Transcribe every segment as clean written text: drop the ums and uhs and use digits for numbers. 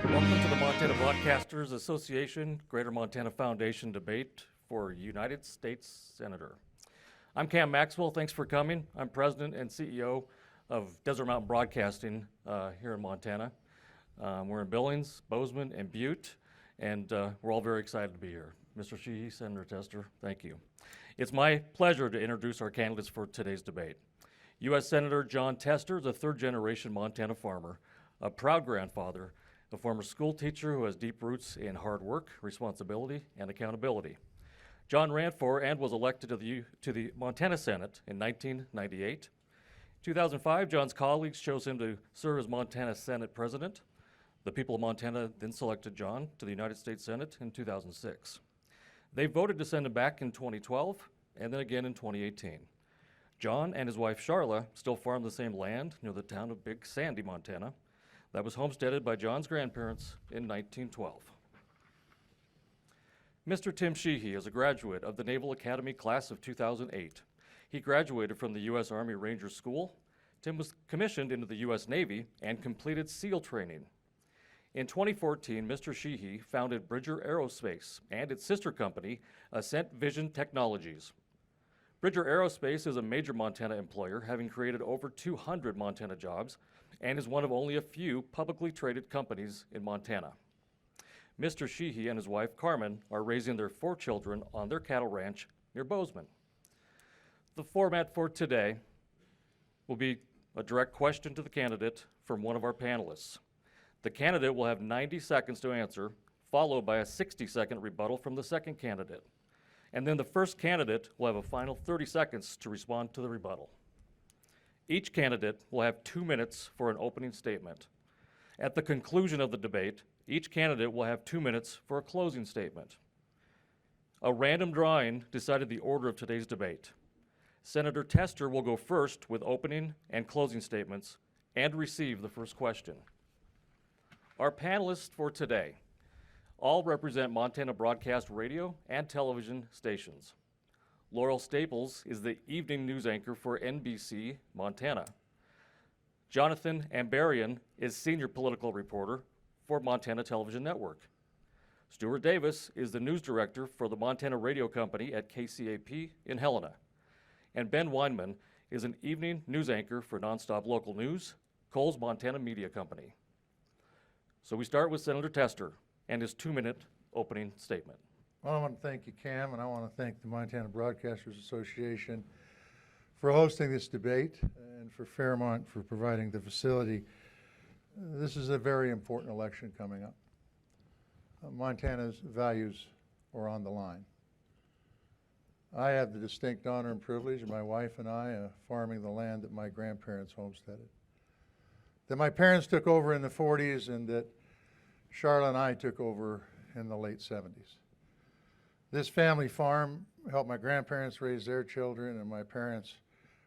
Welcome to the Montana Broadcasters Association Greater Montana Foundation debate for United States Senator. I'm Cam Maxwell. Thanks for coming. I'm President and CEO of Desert Mountain Broadcasting here in Montana. We're in Billings, Bozeman, and Butte, and we're all very excited to be here. Mr. Sheehy, Senator Tester, thank you. It's my pleasure to introduce our candidates for today's debate. U.S. Senator Jon Tester is a third-generation Montana farmer, a proud grandfather, a former school teacher who has deep roots in hard work, responsibility, and accountability. Jon ran for and was elected to the Montana Senate in 1998. In 2005, Jon's colleagues chose him to serve as Montana Senate President. The people of Montana then selected Jon to the United States Senate in 2006. They voted to send him back in 2012 and then again in 2018. Jon and his wife Charla still farm the same land near the town of Big Sandy, Montana, that was homesteaded by Jon's grandparents in 1912. Mr. Tim Sheehy is a graduate of the Naval Academy class of 2008. He graduated from the U.S. Army Ranger School. Tim was commissioned into the U.S. Navy and completed SEAL training. In 2014, Mr. Sheehy founded Bridger Aerospace and its sister company, Ascent Vision Technologies. Bridger Aerospace is a major Montana employer, having created over 200 Montana jobs, and is one of only a few publicly traded companies in Montana. Mr. Sheehy and his wife Carmen are raising their 4 children on their cattle ranch near Bozeman. The format for today will be a direct question to the candidate from one of our panelists. The candidate will have 90 seconds to answer, followed by a 60-second rebuttal from the second candidate. And then the first candidate will have a final 30 seconds to respond to the rebuttal. Each candidate will have 2 minutes for an opening statement. At the conclusion of the debate, each candidate will have 2 minutes for a closing statement. A random drawing decided the order of today's debate. Senator Tester will go first with opening and closing statements and receive the first question. Our panelists for today all represent Montana broadcast radio and television stations. Laurel Staples is the evening news anchor for NBC Montana. Jonathan Ambarian is senior political reporter for Montana Television Network. Stuart Davis is the news director for the Montana Radio Company at KCAP in Helena. And Ben Weinman is an evening news anchor for Nonstop Local News, Coles Montana Media Company. So we start with Senator Tester and his 2-minute opening statement. Well, I want to thank you, Cam, and I want to thank the Montana Broadcasters Association for hosting this debate and for Fairmont for providing the facility. This is a very important election coming up. Montana's values are on the line. I have the distinct honor and privilege, my wife and I, farming the land that my grandparents homesteaded, that my parents took over in the 40s and that Charla and I took over in the late 70s. This family farm helped my grandparents raise their children, and my parents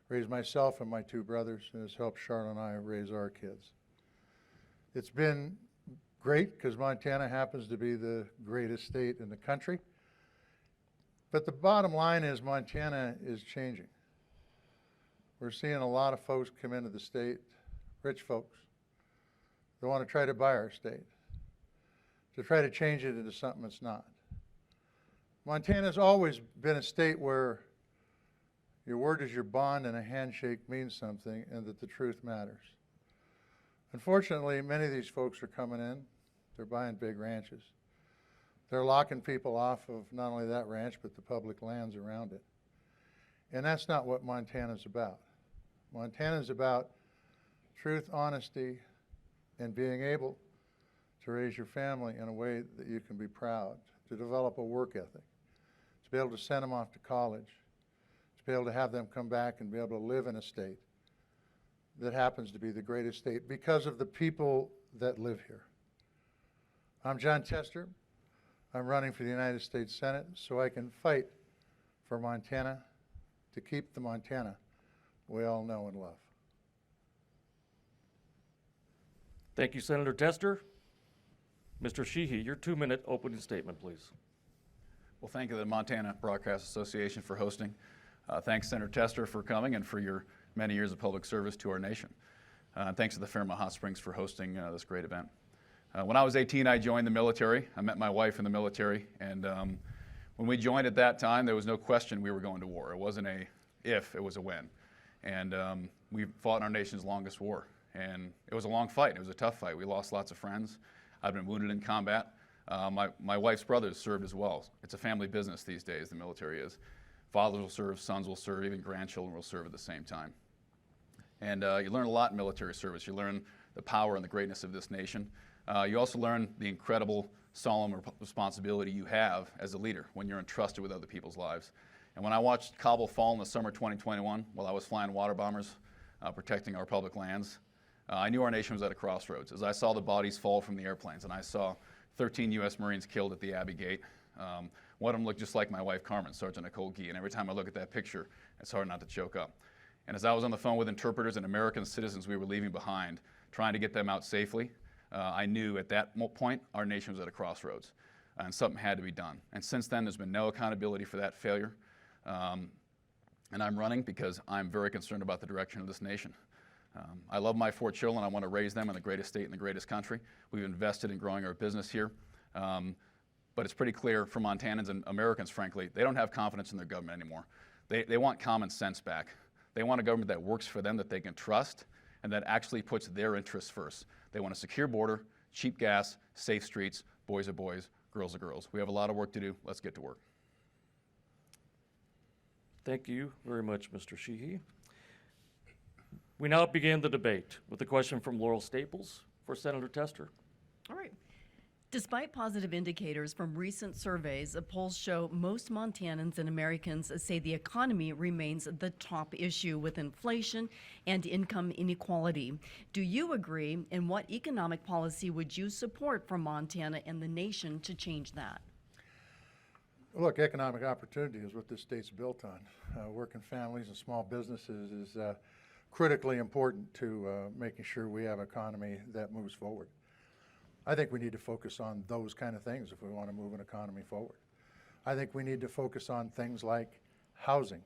raised myself and my 2 brothers, and has helped Charla and I raise our kids. It's been great because Montana happens to be the greatest state in the country. But the bottom line is Montana is changing. We're seeing a lot of folks come into the state, rich folks, that want to try to buy our state, to try to change it into something it's not. Montana's always been a state where your word is your bond and a handshake means something and that the truth matters. Unfortunately, many of these folks are coming in, they're buying big ranches. They're locking people off of not only that ranch, but the public lands around it. And that's not what Montana's about. Montana's about truth, honesty, and being able to raise your family in a way that you can be proud, to develop a work ethic, to be able to send them off to college, to be able to have them come back and be able to live in a state that happens to be the greatest state because of the people that live here. I'm Jon Tester. I'm running for the United States Senate so I can fight for Montana to keep the Montana we all know and love. Thank you, Senator Tester. Mr. Sheehy, your 2-minute opening statement, please. Well, thank you to the Montana Broadcast Association for hosting. Thanks, Senator Tester, for coming and for your many years of public service to our nation. And thanks to the Fairmont Hot Springs for hosting this great event. When I was 18, I joined the military. I met my wife in the military, and when we joined at that time, there was no question we were going to war. It wasn't a if, it was a when. And we fought in our nation's longest war. And it was a long fight. It was a tough fight. We lost lots of friends. I've been wounded in combat. My wife's brothers served as well. It's a family business these days, the military is. Fathers will serve, sons will serve, even grandchildren will serve at the same time. And you learn a lot in military service. You learn the power and the greatness of this nation. You also learn the incredible, solemn responsibility you have as a leader when you're entrusted with other people's lives. And when I watched Kabul fall in the summer 2021, while I was flying water bombers, protecting our public lands, I knew our nation was at a crossroads. As I saw the bodies fall from the airplanes, and I saw 13 U.S. Marines killed at the Abbey Gate. One of them looked just like my wife, Carmen, Sergeant Nicole Gee, and every time I look at that picture, it's hard not to choke up. And as I was on the phone with interpreters and American citizens we were leaving behind, trying to get them out safely, I knew at that point our nation was at a crossroads, and something had to be done. And since then, there's been no accountability for that failure. And I'm running because I'm very concerned about the direction of this nation. I love my 4 children. I want to raise them in the greatest state in the greatest country. We've invested in growing our business here. But it's pretty clear for Montanans and Americans, frankly, they don't have confidence in their government anymore. They want common sense back. They want a government that works for them, that they can trust, and that actually puts their interests first. They want a secure border, cheap gas, safe streets, boys are boys, girls are girls. We have a lot of work to do. Let's get to work. Thank you very much, Mr. Sheehy. We now begin the debate with a question from Laurel Staples for Senator Tester. All right. Despite positive indicators from recent surveys, polls show most Montanans and Americans say the economy remains the top issue with inflation and income inequality. Do you agree? And what economic policy would you support for Montana and the nation to change that? Look, economic opportunity is what this state's built on. Working families and small businesses is critically important to making sure we have an economy that moves forward. I think we need to focus on those kind of things if we want to move an economy forward. I think we need to focus on things like housing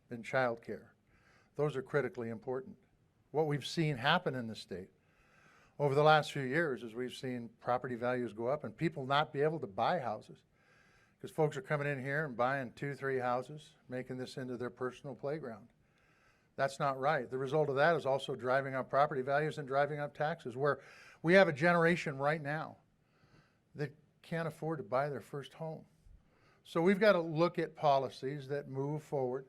and childcare. Those are critically important. What we've seen happen in the state over the last few years is we've seen property values go up and people not be able to buy houses because folks are coming in here and buying 2, 3 houses, making this into their personal playground. That's not right. The result of that is also driving up property values and driving up taxes, where we have a generation right now that can't afford to buy their first home. So we've got to look at policies that move forward,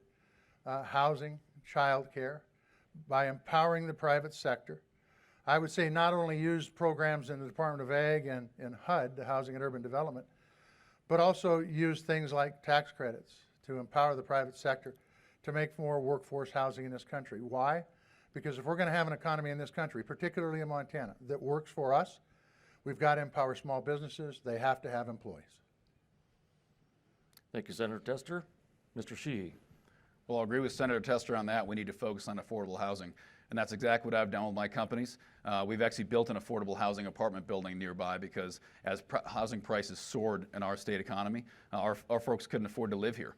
housing, childcare, by empowering the private sector. I would say not only use programs in the Department of Ag and HUD, the Housing and Urban Development, but also use things like tax credits to empower the private sector to make more workforce housing in this country. Why? Because if we're going to have an economy in this country, particularly in Montana, that works for us, we've got to empower small businesses. They have to have employees. Thank you, Senator Tester. Mr. Sheehy. Well, I'll agree with Senator Tester on that. We need to focus on affordable housing. And that's exactly what I've done with my companies. We've actually built an affordable housing apartment building nearby because as housing prices soared in our state economy, our folks couldn't afford to live here.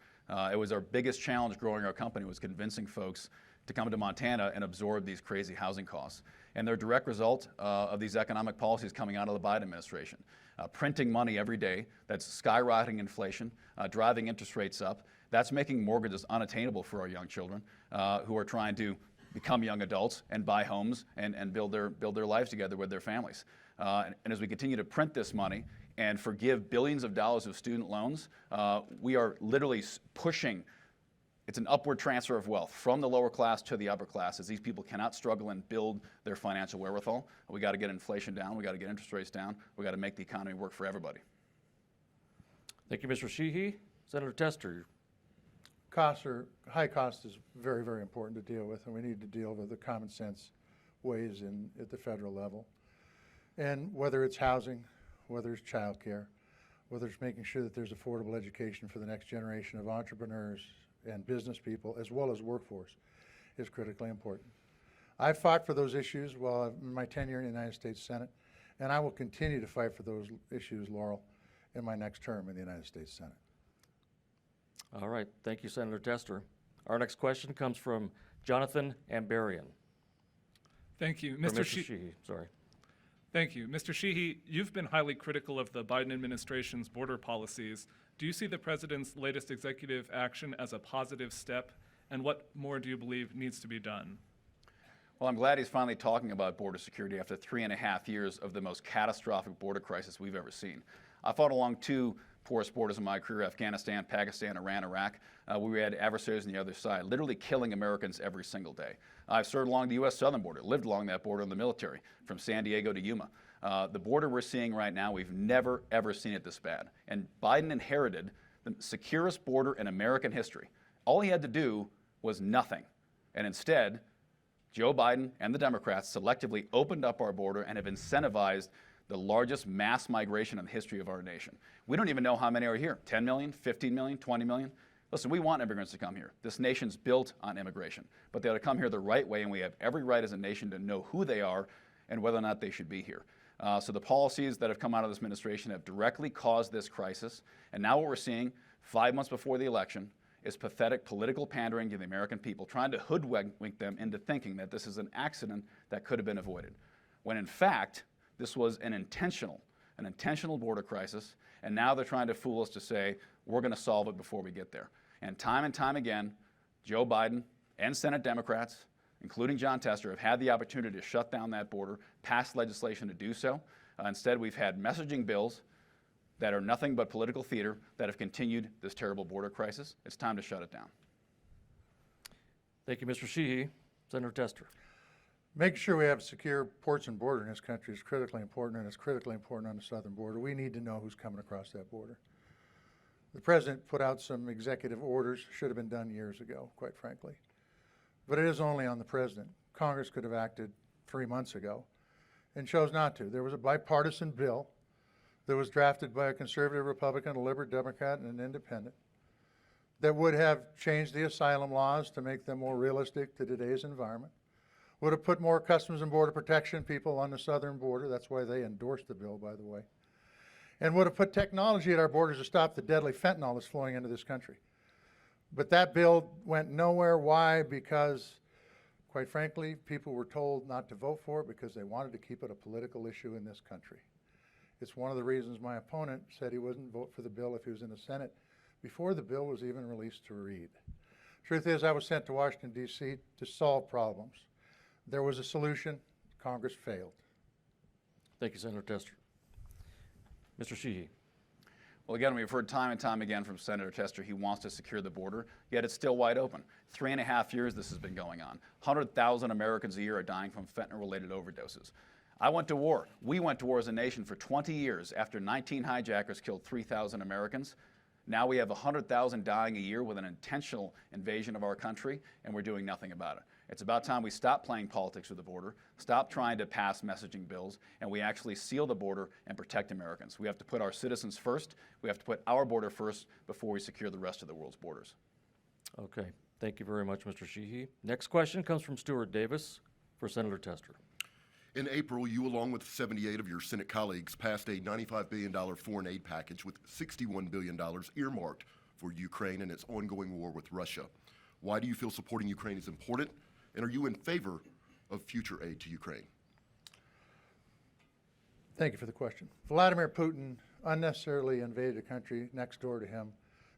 It was our biggest challenge growing our company, was convincing folks to come to Montana and absorb these crazy housing costs. And they're a direct result of these economic policies coming out of the Biden administration. Printing money every day, that's skyrocketing inflation, driving interest rates up. That's making mortgages unattainable for our young children who are trying to become young adults and buy homes and build their lives together with their families. And as we continue to print this money and forgive billions of dollars of student loans, we are literally pushing. It's an upward transfer of wealth from the lower class to the upper class, as these people cannot struggle and build their financial wherewithal. We got to get inflation down. We got to get interest rates down. We got to make the economy work for everybody. Thank you, Mr. Sheehy. Senator Tester. High cost is very, very important to deal with, and we need to deal with the common sense ways at the federal level. And whether it's housing, whether it's childcare, whether it's making sure that there's affordable education for the next generation of entrepreneurs and business people, as well as workforce, is critically important. I've fought for those issues while in my tenure in the United States Senate, and I will continue to fight for those issues, Laurel, in my next term in the United States Senate. All right, thank you, Senator Tester. Our next question comes from Jonathan Ambarian. Thank you. Or Mr. Sheehy, sorry. Thank you. Mr. Sheehy, you've been highly critical of the Biden administration's border policies. Do you see the president's latest executive action as a positive step? And what more do you believe needs to be done? Well, I'm glad he's finally talking about border security after 3.5 years of the most catastrophic border crisis we've ever seen. I fought along two porous borders in my career, Afghanistan, Pakistan, Iran, Iraq. We had adversaries on the other side, literally killing Americans every single day. I've served along the U.S. southern border, lived along that border in the military, from San Diego to Yuma. The border we're seeing right now, we've never, ever seen it this bad. And Biden inherited the securest border in American history. All he had to do was nothing. And instead, Joe Biden and the Democrats selectively opened up our border and have incentivized the largest mass migration in the history of our nation. We don't even know how many are here, 10 million, 15 million, 20 million. Listen, we want immigrants to come here. This nation's built on immigration, but they ought to come here the right way, and we have every right as a nation to know who they are and whether or not they should be here. So the policies that have come out of this administration have directly caused this crisis, and now what we're seeing 5 months before the election is pathetic political pandering to the American people, trying to hoodwink them into thinking that this is an accident that could have been avoided, when in fact, this was an intentional border crisis, and now they're trying to fool us to say, we're going to solve it before we get there. And time again, Joe Biden and Senate Democrats, including John Tester, have had the opportunity to shut down that border, pass legislation to do so. Instead, we've had messaging bills that are nothing but political theater that have continued this terrible border crisis. It's time to shut it down. Thank you, Mr. Sheehy. Senator Tester. Making sure we have secure ports and border in this country is critically important, and it's critically important on the southern border. We need to know who's coming across that border. The president put out some executive orders, should have been done years ago, quite frankly. But it is only on the president. Congress could have acted 3 months ago and chose not to. There was a bipartisan bill that was drafted by a conservative Republican, a liberal Democrat, and an independent that would have changed the asylum laws to make them more realistic to today's environment, would have put more Customs and Border Protection people on the southern border. That's why they endorsed the bill, by the way. And would have put technology at our borders to stop the deadly fentanyl that's flowing into this country. But that bill went nowhere. Why? Because, quite frankly, people were told not to vote for it because they wanted to keep it a political issue in this country. It's one of the reasons my opponent said he wouldn't vote for the bill if he was in the Senate before the bill was even released to read. Truth is, I was sent to Washington, D.C. to solve problems. There was a solution. Congress failed. Thank you, Senator Tester. Mr. Sheehy. Well, again, we've heard time and time again from Senator Tester, he wants to secure the border, yet it's still wide open. 3.5 years this has been going on. 100,000 Americans a year are dying from fentanyl-related overdoses. I went to war. We went to war as a nation for 20 years after 19 hijackers killed 3,000 Americans. Now we have 100,000 dying a year with an intentional invasion of our country, and we're doing nothing about it. It's about time we stop playing politics with the border, stop trying to pass messaging bills, and we actually seal the border and protect Americans. We have to put our citizens first. We have to put our border first before we secure the rest of the world's borders. Okay, thank you very much, Mr. Sheehy. Next question comes from Stuart Davis for Senator Tester. In April, you, along with 78 of your Senate colleagues, passed a $95 billion foreign aid package with $61 billion earmarked for Ukraine and its ongoing war with Russia. Why do you feel supporting Ukraine is important, and are you in favor of future aid to Ukraine? Thank you for the question. Vladimir Putin unnecessarily invaded a country next door to him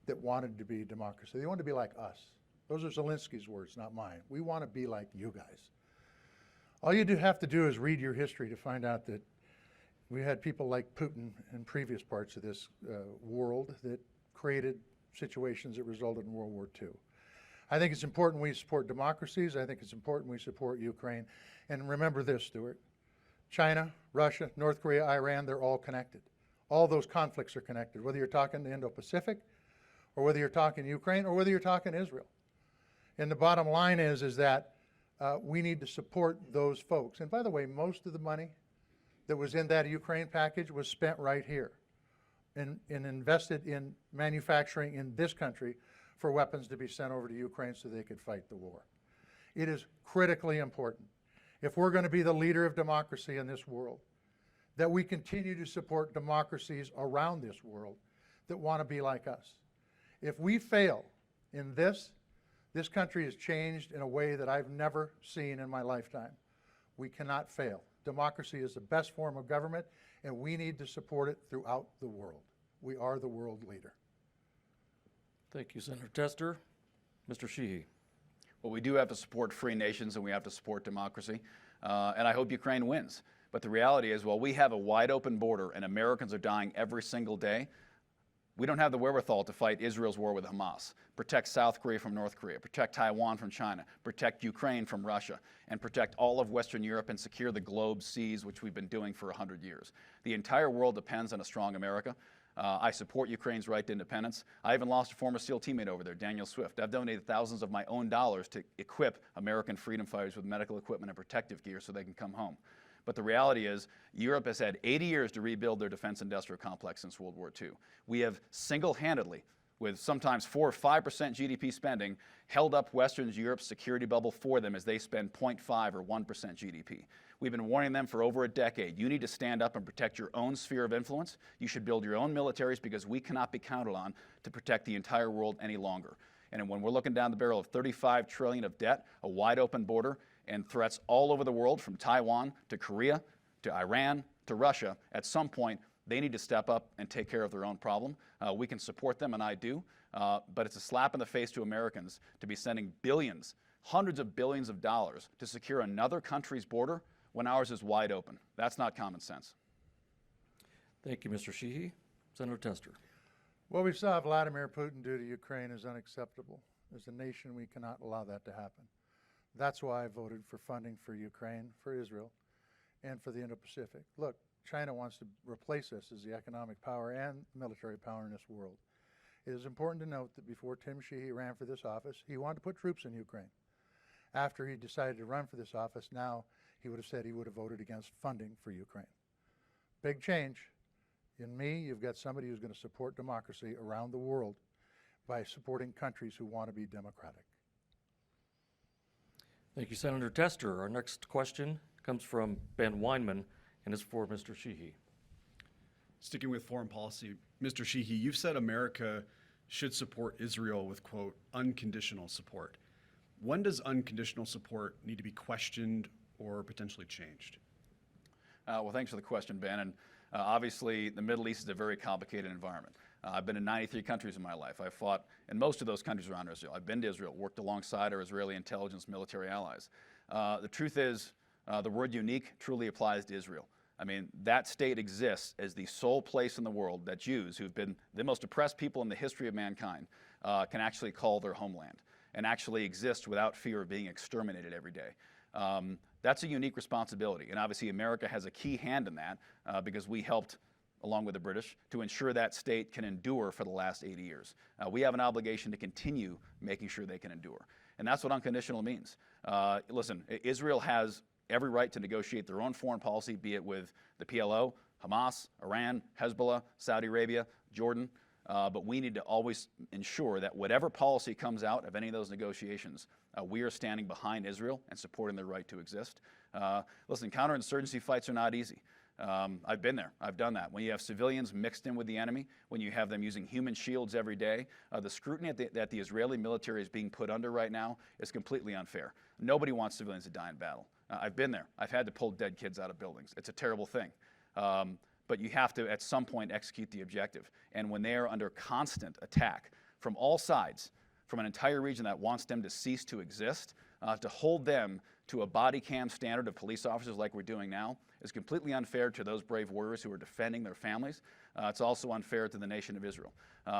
that wanted to be democracy. They wanted to be like us. Those are Zelensky's words, not mine. We want to be like you guys. All you have to do is read your history to find out that we had people like Putin in previous parts of this world that created situations that resulted in World War II. I think it's important we support democracies. I think it's important we support Ukraine. And remember this, Stuart. China, Russia, North Korea, Iran, they're all connected. All those conflicts are connected, whether you're talking the Indo-Pacific or whether you're talking Ukraine or whether you're talking Israel. And the bottom line is that we need to support those folks. And by the way, most of the money that was in that Ukraine package was spent right here and invested in manufacturing in this country for weapons to be sent over to Ukraine so they could fight the war. It is critically important, if we're going to be the leader of democracy in this world, that we continue to support democracies around this world that want to be like us. If we fail in this, this country has changed in a way that I've never seen in my lifetime. We cannot fail. Democracy is the best form of government, and we need to support it throughout the world. We are the world leader. Thank you, Senator Tester. Mr. Sheehy. Well, we do have to support free nations and we have to support democracy. And I hope Ukraine wins. But the reality is, while we have a wide open border and Americans are dying every single day, we don't have the wherewithal to fight Israel's war with Hamas, protect South Korea from North Korea, protect Taiwan from China, protect Ukraine from Russia, and protect all of Western Europe and secure the globe's seas, which we've been doing for 100 years. The entire world depends on a strong America. I support Ukraine's right to independence. I even lost a former SEAL teammate over there, Daniel Swift. I've donated thousands of my own dollars to equip American freedom fighters with medical equipment and protective gear so they can come home. But the reality is, Europe has had 80 years to rebuild their defense industrial complex since World War II. We have single-handedly, with sometimes 4 or 5% GDP spending, held up Western Europe's security bubble for them as they spend 0.5 or 1% GDP. We've been warning them for over a decade. You need to stand up and protect your own sphere of influence. You should build your own militaries because we cannot be counted on to protect the entire world any longer. And when we're looking down the barrel of $35 trillion of debt, a wide open border, and threats all over the world from Taiwan to Korea to Iran to Russia, at some point they need to step up and take care of their own problem. We can support them, and I do, but it's a slap in the face to Americans to be sending billions, hundreds of billions of dollars to secure another country's border when ours is wide open. That's not common sense. Thank you, Mr. Sheehy. Senator Tester. What we saw Vladimir Putin do to Ukraine is unacceptable. As a nation, we cannot allow that to happen. That's why I voted for funding for Ukraine, for Israel, and for the Indo-Pacific. Look, China wants to replace us as the economic power and military power in this world. It is important to note that before Tim Sheehy ran for this office, he wanted to put troops in Ukraine. After he decided to run for this office, now he would have said he would have voted against funding for Ukraine. Big change. In me, you've got somebody who's going to support democracy around the world by supporting countries who want to be democratic. Thank you, Senator Tester. Our next question comes from Ben Weinman and is for Mr. Sheehy. Sticking with foreign policy, Mr. Sheehy, you've said America should support Israel with, quote, unconditional support. When does unconditional support need to be questioned or potentially changed? Well, thanks for the question, Ben. And obviously, the Middle East is a very complicated environment. I've been in 93 countries in my life. I've fought in most of those countries around Israel. I've been to Israel, worked alongside our Israeli intelligence military allies. The truth is, the word unique truly applies to Israel. I mean, that state exists as the sole place in the world that Jews, who've been the most oppressed people in the history of mankind, can actually call their homeland and actually exist without fear of being exterminated every day. That's a unique responsibility, and obviously America has a key hand in that because we helped, along with the British, to ensure that state can endure for the last 80 years. We have an obligation to continue making sure they can endure, and that's what unconditional means. Listen, Israel has every right to negotiate their own foreign policy, be it with the PLO, Hamas, Iran, Hezbollah, Saudi Arabia, Jordan, but we need to always ensure that whatever policy comes out of any of those negotiations, we are standing behind Israel and supporting their right to exist. Listen, counterinsurgency fights are not easy. I've been there. I've done that. When you have civilians mixed in with the enemy, when you have them using human shields every day, the scrutiny that the Israeli military is being put under right now is completely unfair. Nobody wants civilians to die in battle. I've been there. I've had to pull dead kids out of buildings. It's a terrible thing. But you have to, at some point, execute the objective. And when they are under constant attack from all sides, from an entire region that wants them to cease to exist, to hold them to a body cam standard of police officers like we're doing now is completely unfair to those brave warriors who are defending their families. It's also unfair to the nation of Israel.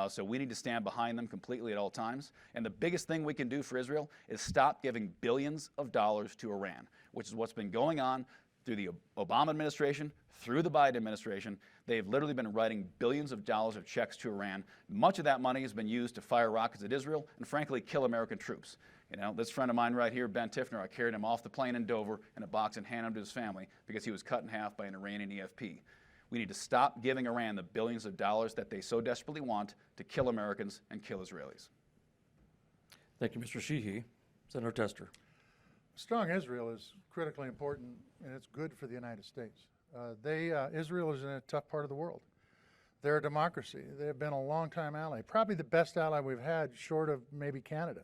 So we need to stand behind them completely at all times. And the biggest thing we can do for Israel is stop giving billions of dollars to Iran, which is what's been going on through the Obama administration, through the Biden administration. They've literally been writing billions of dollars of checks to Iran. Much of that money has been used to fire rockets at Israel and, frankly, kill American troops. You know, this friend of mine right here, Ben Tiffner, I carried him off the plane in Dover in a box and handed him to his family because he was cut in half by an Iranian EFP. We need to stop giving Iran the billions of dollars that they so desperately want to kill Americans and kill Israelis. Thank you, Mr. Sheehy. Senator Tester. Strong Israel is critically important, and it's good for the United States. Israel is in a tough part of the world. They're a democracy. They've been a long-time ally, probably the best ally we've had, short of maybe Canada.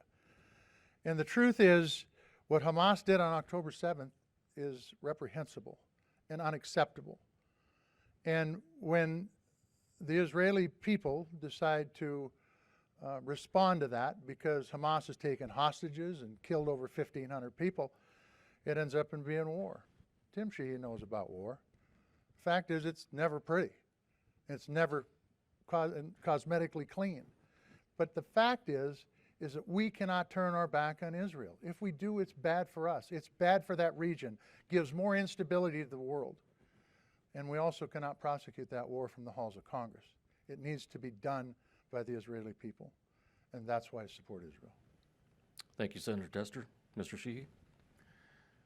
And the truth is, what Hamas did on October 7th is reprehensible and unacceptable. And when the Israeli people decide to respond to that, because Hamas has taken hostages and killed over 1,500 people, it ends up in being war. Tim Sheehy knows about war. The fact is, it's never pretty. It's never cosmetically clean. But the fact is that we cannot turn our back on Israel. If we do, it's bad for us. It's bad for that region, gives more instability to the world. And we also cannot prosecute that war from the halls of Congress. It needs to be done by the Israeli people, and that's why I support Israel. Thank you, Senator Tester. Mr. Sheehy?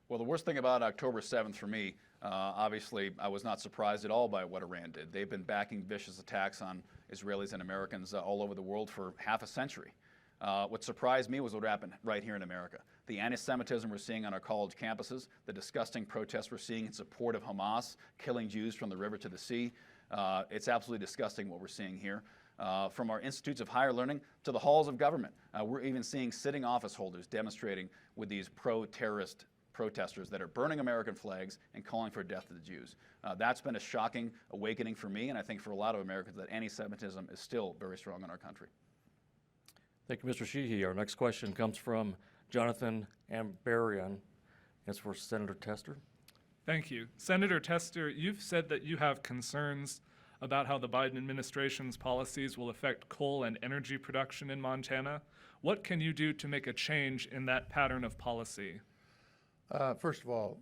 Well, the worst thing about October 7th for me, obviously, I was not surprised at all by what Iran did. They've been backing vicious attacks on Israelis and Americans all over the world for half a century. What surprised me was what happened right here in America. The anti-Semitism we're seeing on our college campuses, the disgusting protests we're seeing in support of Hamas, killing Jews from the river to the sea. It's absolutely disgusting what we're seeing here. From our institutes of higher learning to the halls of government. We're even seeing sitting office holders demonstrating with these pro-terrorist protesters that are burning American flags and calling for death to the Jews. That's been a shocking awakening for me, and I think for a lot of Americans, that anti-Semitism is still very strong in our country. Thank you, Mr. Sheehy. Our next question comes from Jonathan Ambarian. It's for Senator Tester. Thank you. Senator Tester, you've said that you have concerns about how the Biden administration's policies will affect coal and energy production in Montana. What can you do to make a change in that pattern of policy? First of all,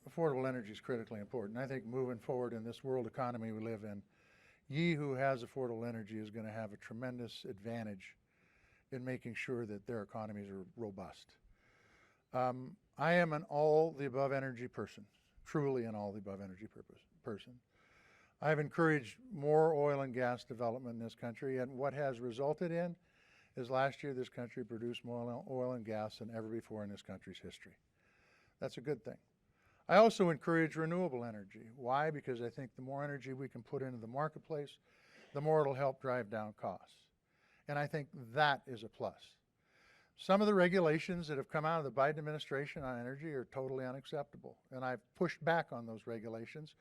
affordable energy is critically important. I think moving forward in this world economy we live in, ye who has affordable energy is going to have a tremendous advantage in making sure that their economies are robust. I am an all-the-above energy person, truly an all-the-above energy person. I've encouraged more oil and gas development in this country, and what has resulted in is last year this country produced more oil and gas than ever before in this country's history. That's a good thing. I also encourage renewable energy. Why? Because I think the more energy we can put into the marketplace, the more it'll help drive down costs. And I think that is a plus. Some of the regulations that have come out of the Biden administration on energy are totally unacceptable, and I've pushed back on those regulations.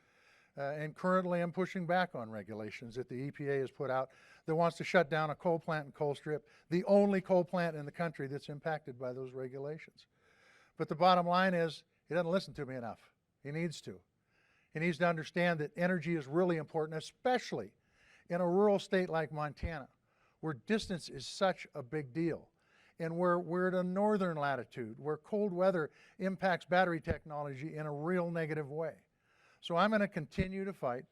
And currently I'm pushing back on regulations that the EPA has put out that wants to shut down a coal plant in Colstrip, the only coal plant in the country that's impacted by those regulations. But the bottom line is, he doesn't listen to me enough. He needs to. He needs to understand that energy is really important, especially in a rural state like Montana, where distance is such a big deal, and where we're at a northern latitude, where cold weather impacts battery technology in a real negative way. So I'm going to continue to fight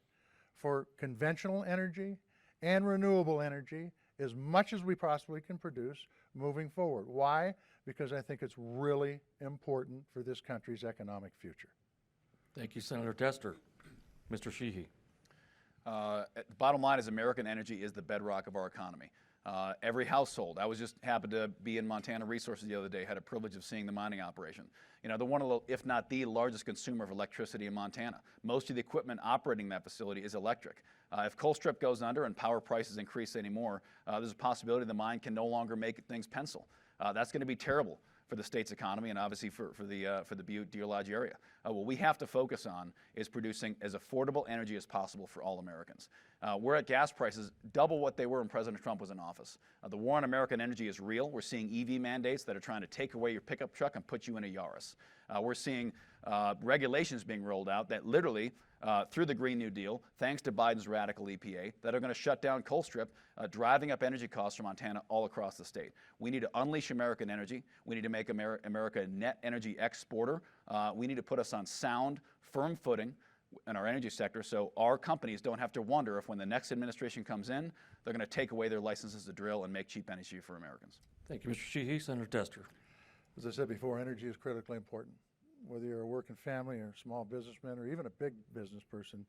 for conventional energy and renewable energy as much as we possibly can produce moving forward. Why? Because I think it's really important for this country's economic future. Thank you, Senator Tester. Mr. Sheehy. The bottom line is American energy is the bedrock of our economy. Every household, I was just happened to be in Montana Resources the other day, had a privilege of seeing the mining operation. You know, they're one of the, if not the largest consumer of electricity in Montana. Most of the equipment operating that facility is electric. If Colstrip goes under and power prices increase anymore, there's a possibility the mine can no longer make things pencil. That's going to be terrible for the state's economy and obviously for the Butte Deer Lodge area. What we have to focus on is producing as affordable energy as possible for all Americans. We're at gas prices double what they were when President Trump was in office. The war on American energy is real. We're seeing EV mandates that are trying to take away your pickup truck and put you in a Yaris. We're seeing regulations being rolled out that literally, through the Green New Deal, thanks to Biden's radical EPA, that are going to shut down Colstrip, driving up energy costs for Montana all across the state. We need to unleash American energy. We need to make America a net energy exporter. We need to put us on sound, firm footing in our energy sector so our companies don't have to wonder if when the next administration comes in, they're going to take away their licenses to drill and make cheap energy for Americans. Thank you, Mr. Sheehy. Senator Tester. As I said before, energy is critically important. Whether you're a working family or a small businessman or even a big business person,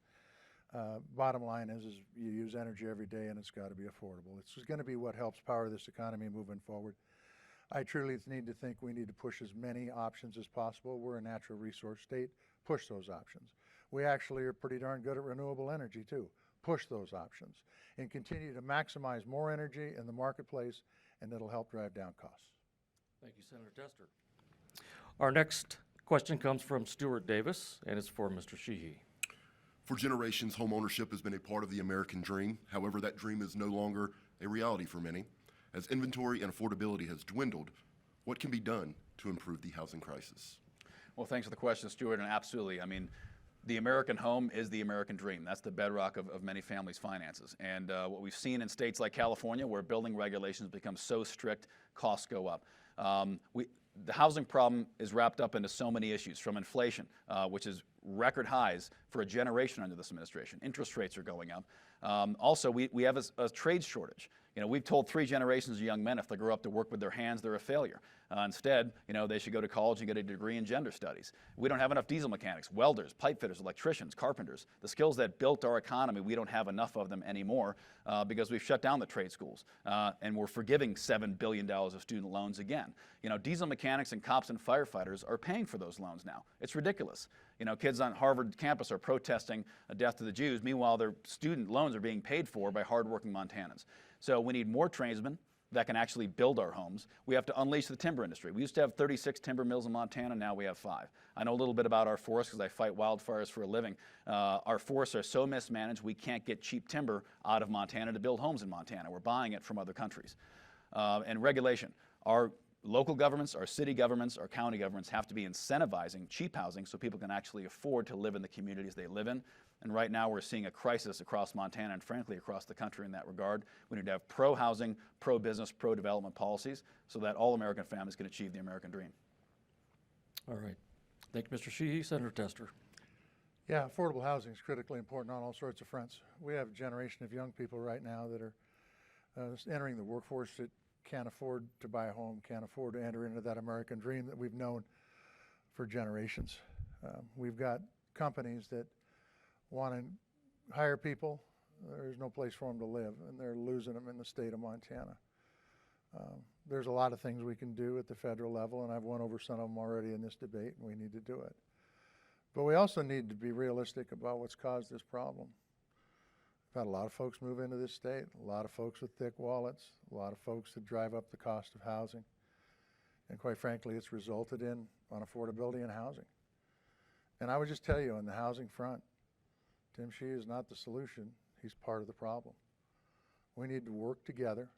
bottom line is you use energy every day and it's got to be affordable. It's going to be what helps power this economy moving forward. I truly need to think we need to push as many options as possible. We're a natural resource state. Push those options. We actually are pretty darn good at renewable energy too. push those options and continue to maximize more energy in the marketplace, and it'll help drive down costs. Thank you, Senator Tester. Our next question comes from Stuart Davis, and it's for Mr. Sheehy. For generations, homeownership has been a part of the American dream. However, that dream is no longer a reality for many. As inventory and affordability has dwindled, what can be done to improve the housing crisis? Well, thanks for the question, Stuart, and absolutely. I mean, the American home is the American dream. That's the bedrock of many families' finances. And what we've seen in states like California, where building regulations become so strict, costs go up. The housing problem is wrapped up into so many issues, from inflation, which is record highs for a generation under this administration. Interest rates are going up. Also, we have a trades shortage. You know, we've told 3 generations of young men if they grow up to work with their hands, they're a failure. Instead, you know, they should go to college and get a degree in gender studies. We don't have enough diesel mechanics, welders, pipe fitters, electricians, carpenters. The skills that built our economy, we don't have enough of them anymore because we've shut down the trade schools. And we're forgiving $7 billion of student loans again. You know, diesel mechanics and cops and firefighters are paying for those loans now. It's ridiculous. You know, kids on Harvard campus are protesting a death to the Jews. Meanwhile, their student loans are being paid for by hardworking Montanans. So we need more tradesmen that can actually build our homes. We have to unleash the timber industry. We used to have 36 timber mills in Montana, now we have 5. I know a little bit about our forests because I fight wildfires for a living. Our forests are so mismanaged, we can't get cheap timber out of Montana to build homes in Montana. We're buying it from other countries. And regulation. Our local governments, our city governments, our county governments have to be incentivizing cheap housing so people can actually afford to live in the communities they live in. And right now we're seeing a crisis across Montana and frankly across the country in that regard. We need to have pro-housing, pro-business, pro-development policies so that all American families can achieve the American dream. All right. Thank you, Mr. Sheehy. Senator Tester. Yeah, affordable housing is critically important on all sorts of fronts. We have a generation of young people right now that are entering the workforce that can't afford to buy a home, can't afford to enter into that American dream that we've known for generations. We've got companies that want to hire people. There's no place for them to live, and they're losing them in the state of Montana. There's a lot of things we can do at the federal level, and I've went over some of them already in this debate, and we need to do it. But we also need to be realistic about what's caused this problem. We've had a lot of folks move into this state, a lot of folks with thick wallets, a lot of folks that drive up the cost of housing. And quite frankly, it's resulted in unaffordability in housing. And I would just tell you, on the housing front, Tim Sheehy is not the solution, he's part of the problem. We need to work together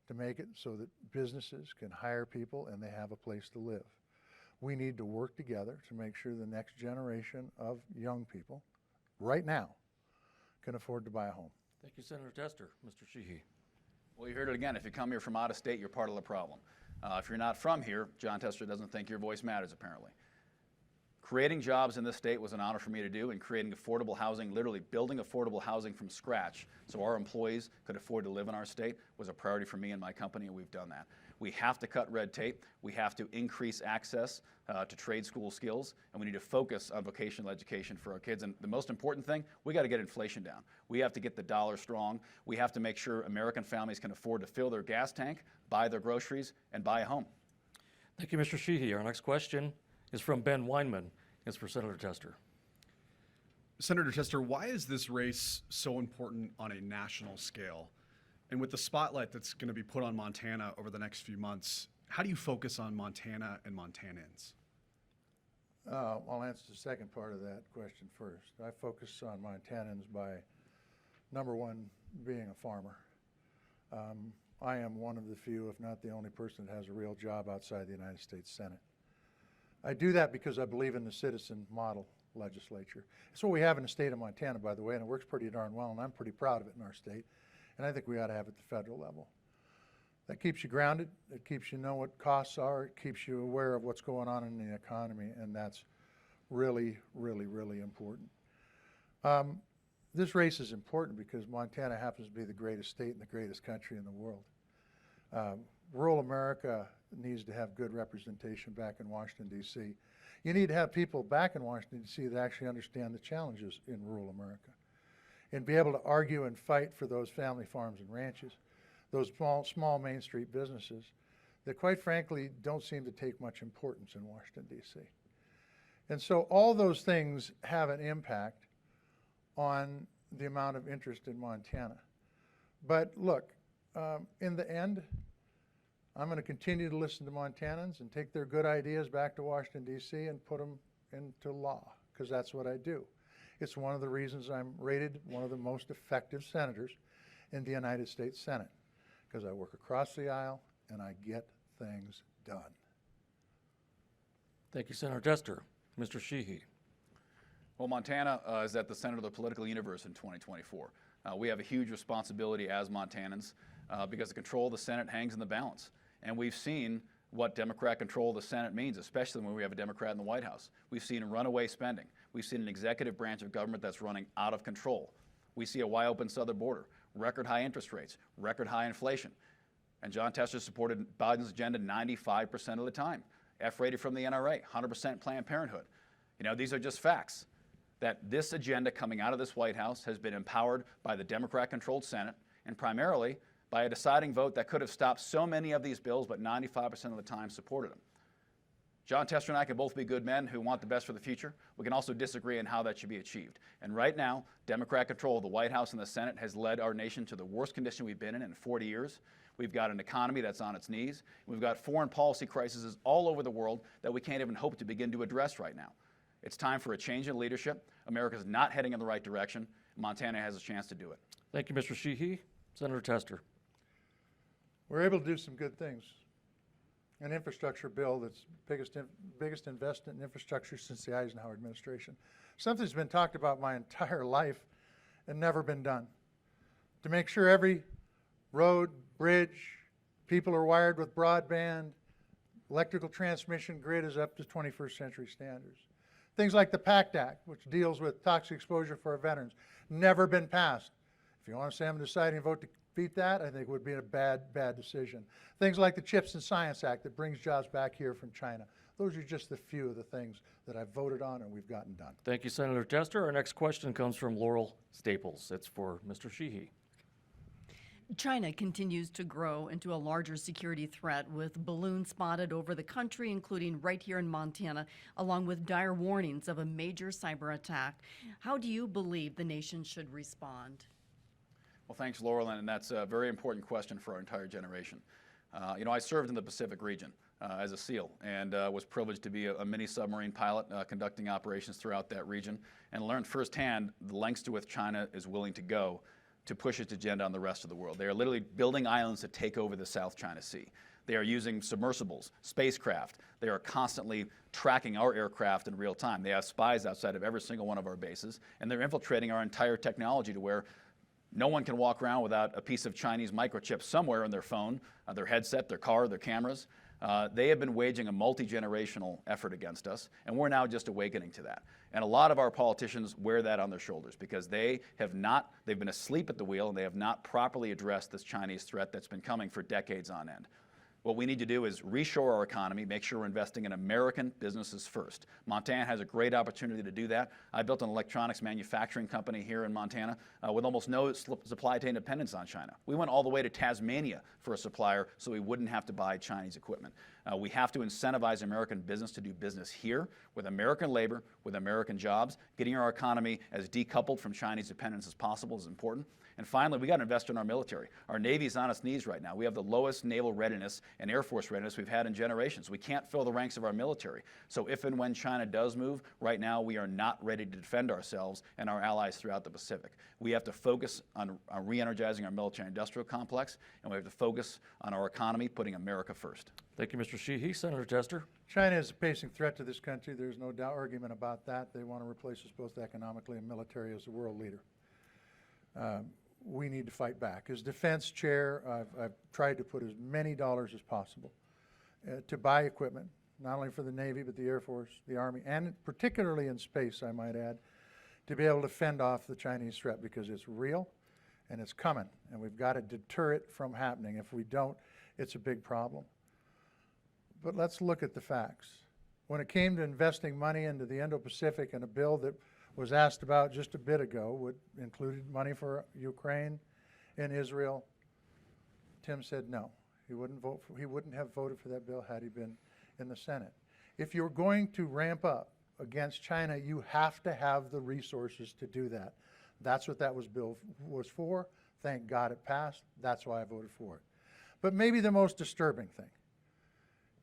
to make it so that businesses can hire people and they have a place to live. We need to work together to make sure the next generation of young people, right now, can afford to buy a home. Thank you, Senator Tester. Mr. Sheehy. Well, you heard it again. If you come here from out of state, you're part of the problem. If you're not from here, John Tester doesn't think your voice matters, apparently. Creating jobs in this state was an honor for me to do, and creating affordable housing, literally building affordable housing from scratch so our employees could afford to live in our state, was a priority for me and my company, and we've done that. We have to cut red tape. We have to increase access to trade school skills, and we need to focus on vocational education for our kids. And the most important thing, we got to get inflation down. We have to get the dollar strong. We have to make sure American families can afford to fill their gas tank, buy their groceries, and buy a home. Thank you, Mr. Sheehy. Our next question is from Ben Weinman. It's for Senator Tester. Senator Tester, why is this race so important on a national scale? And with the spotlight that's going to be put on Montana over the next few months, how do you focus on Montana and Montanans? I'll answer the second part of that question first. I focus on Montanans by, number one, being a farmer. I am one of the few, if not the only person that has a real job outside the United States Senate. I do that because I believe in the citizen model legislature. It's what we have in the state of Montana, by the way, and it works pretty darn well, and I'm pretty proud of it in our state. And I think we ought to have it at the federal level. That keeps you grounded. It keeps you know what costs are. It keeps you aware of what's going on in the economy, and that's really, really, really important. This race is important because Montana happens to be the greatest state and the greatest country in the world. Rural America needs to have good representation back in Washington, D.C. You need to have people back in Washington, D.C. that actually understand the challenges in rural America and be able to argue and fight for those family farms and ranches, those small Main Street businesses that quite frankly don't seem to take much importance in Washington, D.C. And so all those things have an impact on the amount of interest in Montana. But look, in the end, I'm going to continue to listen to Montanans and take their good ideas back to Washington, D.C. and put them into law, because that's what I do. It's one of the reasons I'm rated one of the most effective senators in the United States Senate, because I work across the aisle and I get things done. Thank you, Senator Tester. Mr. Sheehy. Well, Montana is at the center of the political universe in 2024. We have a huge responsibility as Montanans because the control of the Senate hangs in the balance. And we've seen what Democrat control of the Senate means, especially when we have a Democrat in the White House. We've seen runaway spending. We've seen an executive branch of government that's running out of control. We see a wide open southern border, record high interest rates, record high inflation. And Jon Tester supported Biden's agenda 95% of the time. F-rated from the NRA, 100% Planned Parenthood. You know, these are just facts. That this agenda coming out of this White House has been empowered by the Democrat-controlled Senate and primarily by a deciding vote that could have stopped so many of these bills, but 95% of the time supported them. Jon Tester and I can both be good men who want the best for the future. We can also disagree on how that should be achieved. And right now, Democrat control of the White House and the Senate has led our nation to the worst condition we've been in 40 years. We've got an economy that's on its knees. We've got foreign policy crises all over the world that we can't even hope to begin to address right now. It's time for a change in leadership. America's not heading in the right direction. Montana has a chance to do it. Thank you, Mr. Sheehy. Senator Tester. We're able to do some good things. An infrastructure bill that's biggest investment in infrastructure since the Eisenhower administration. Something that's been talked about my entire life and never been done. To make sure every road, bridge, people are wired with broadband, electrical transmission grid is up to 21st century standards. Things like the PACT Act, which deals with toxic exposure for our veterans, never been passed. If you want to say I'm deciding to vote to defeat that, I think it would be a bad decision. Things like the CHIPS and Science Act that brings jobs back here from China. Those are just a few of the things that I've voted on and we've gotten done. Thank you, Senator Tester. Our next question comes from Laurel Staples. It's for Mr. Sheehy. China continues to grow into a larger security threat with balloons spotted over the country, including right here in Montana, along with dire warnings of a major cyber attack. How do you believe the nation should respond? Well, thanks, Laurel, and that's a very important question for our entire generation. You know, I served in the Pacific region as a SEAL and was privileged to be a mini submarine pilot conducting operations throughout that region and learned firsthand the lengths to which China is willing to go to push its agenda on the rest of the world. They are literally building islands to take over the South China Sea. They are using submersibles, spacecraft. They are constantly tracking our aircraft in real time. They have spies outside of every single one of our bases, and they're infiltrating our entire technology to where no one can walk around without a piece of Chinese microchip somewhere in their phone, their headset, their car, their cameras. They have been waging a multi-generational effort against us, and we're now just awakening to that. And a lot of our politicians wear that on their shoulders because they've been asleep at the wheel and they have not properly addressed this Chinese threat that's been coming for decades on end. What we need to do is reshore our economy, make sure we're investing in American businesses first. Montana has a great opportunity to do that. I built an electronics manufacturing company here in Montana with almost no supply chain dependence on China. We went all the way to Tasmania for a supplier so we wouldn't have to buy Chinese equipment. We have to incentivize American business to do business here with American labor, with American jobs. Getting our economy as decoupled from Chinese dependence as possible is important. And finally, we got to invest in our military. Our Navy's on its knees right now. We have the lowest naval readiness and Air Force readiness we've had in generations. We can't fill the ranks of our military. So if and when China does move, right now we are not ready to defend ourselves and our allies throughout the Pacific. We have to focus on re-energizing our military-industrial complex, and we have to focus on our economy, putting America first. Thank you, Mr. Sheehy. Senator Tester. China is a pacing threat to this country. There's no doubt argument about that. They want to replace us both economically and military as the world leader. We need to fight back. As defense chair, I've tried to put as many dollars as possible to buy equipment, not only for the Navy, but the Air Force, the Army, and particularly in space, I might add, to be able to fend off the Chinese threat because it's real and it's coming, and we've got to deter it from happening. If we don't, it's a big problem. But let's look at the facts. When it came to investing money into the Indo-Pacific and a bill that was asked about just a bit ago, included money for Ukraine and Israel, Tim said no. He wouldn't have voted for that bill had he been in the Senate. If you're going to ramp up against China, you have to have the resources to do that. That's what that bill was for. Thank God it passed. That's why I voted for it. But maybe the most disturbing thing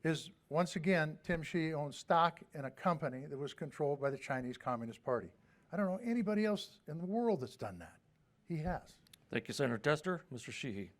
is, once again, Tim Sheehy owns stock in a company that was controlled by the Chinese Communist Party. I don't know anybody else in the world that's done that. He has. Thank you, Senator Tester. Mr. Sheehy.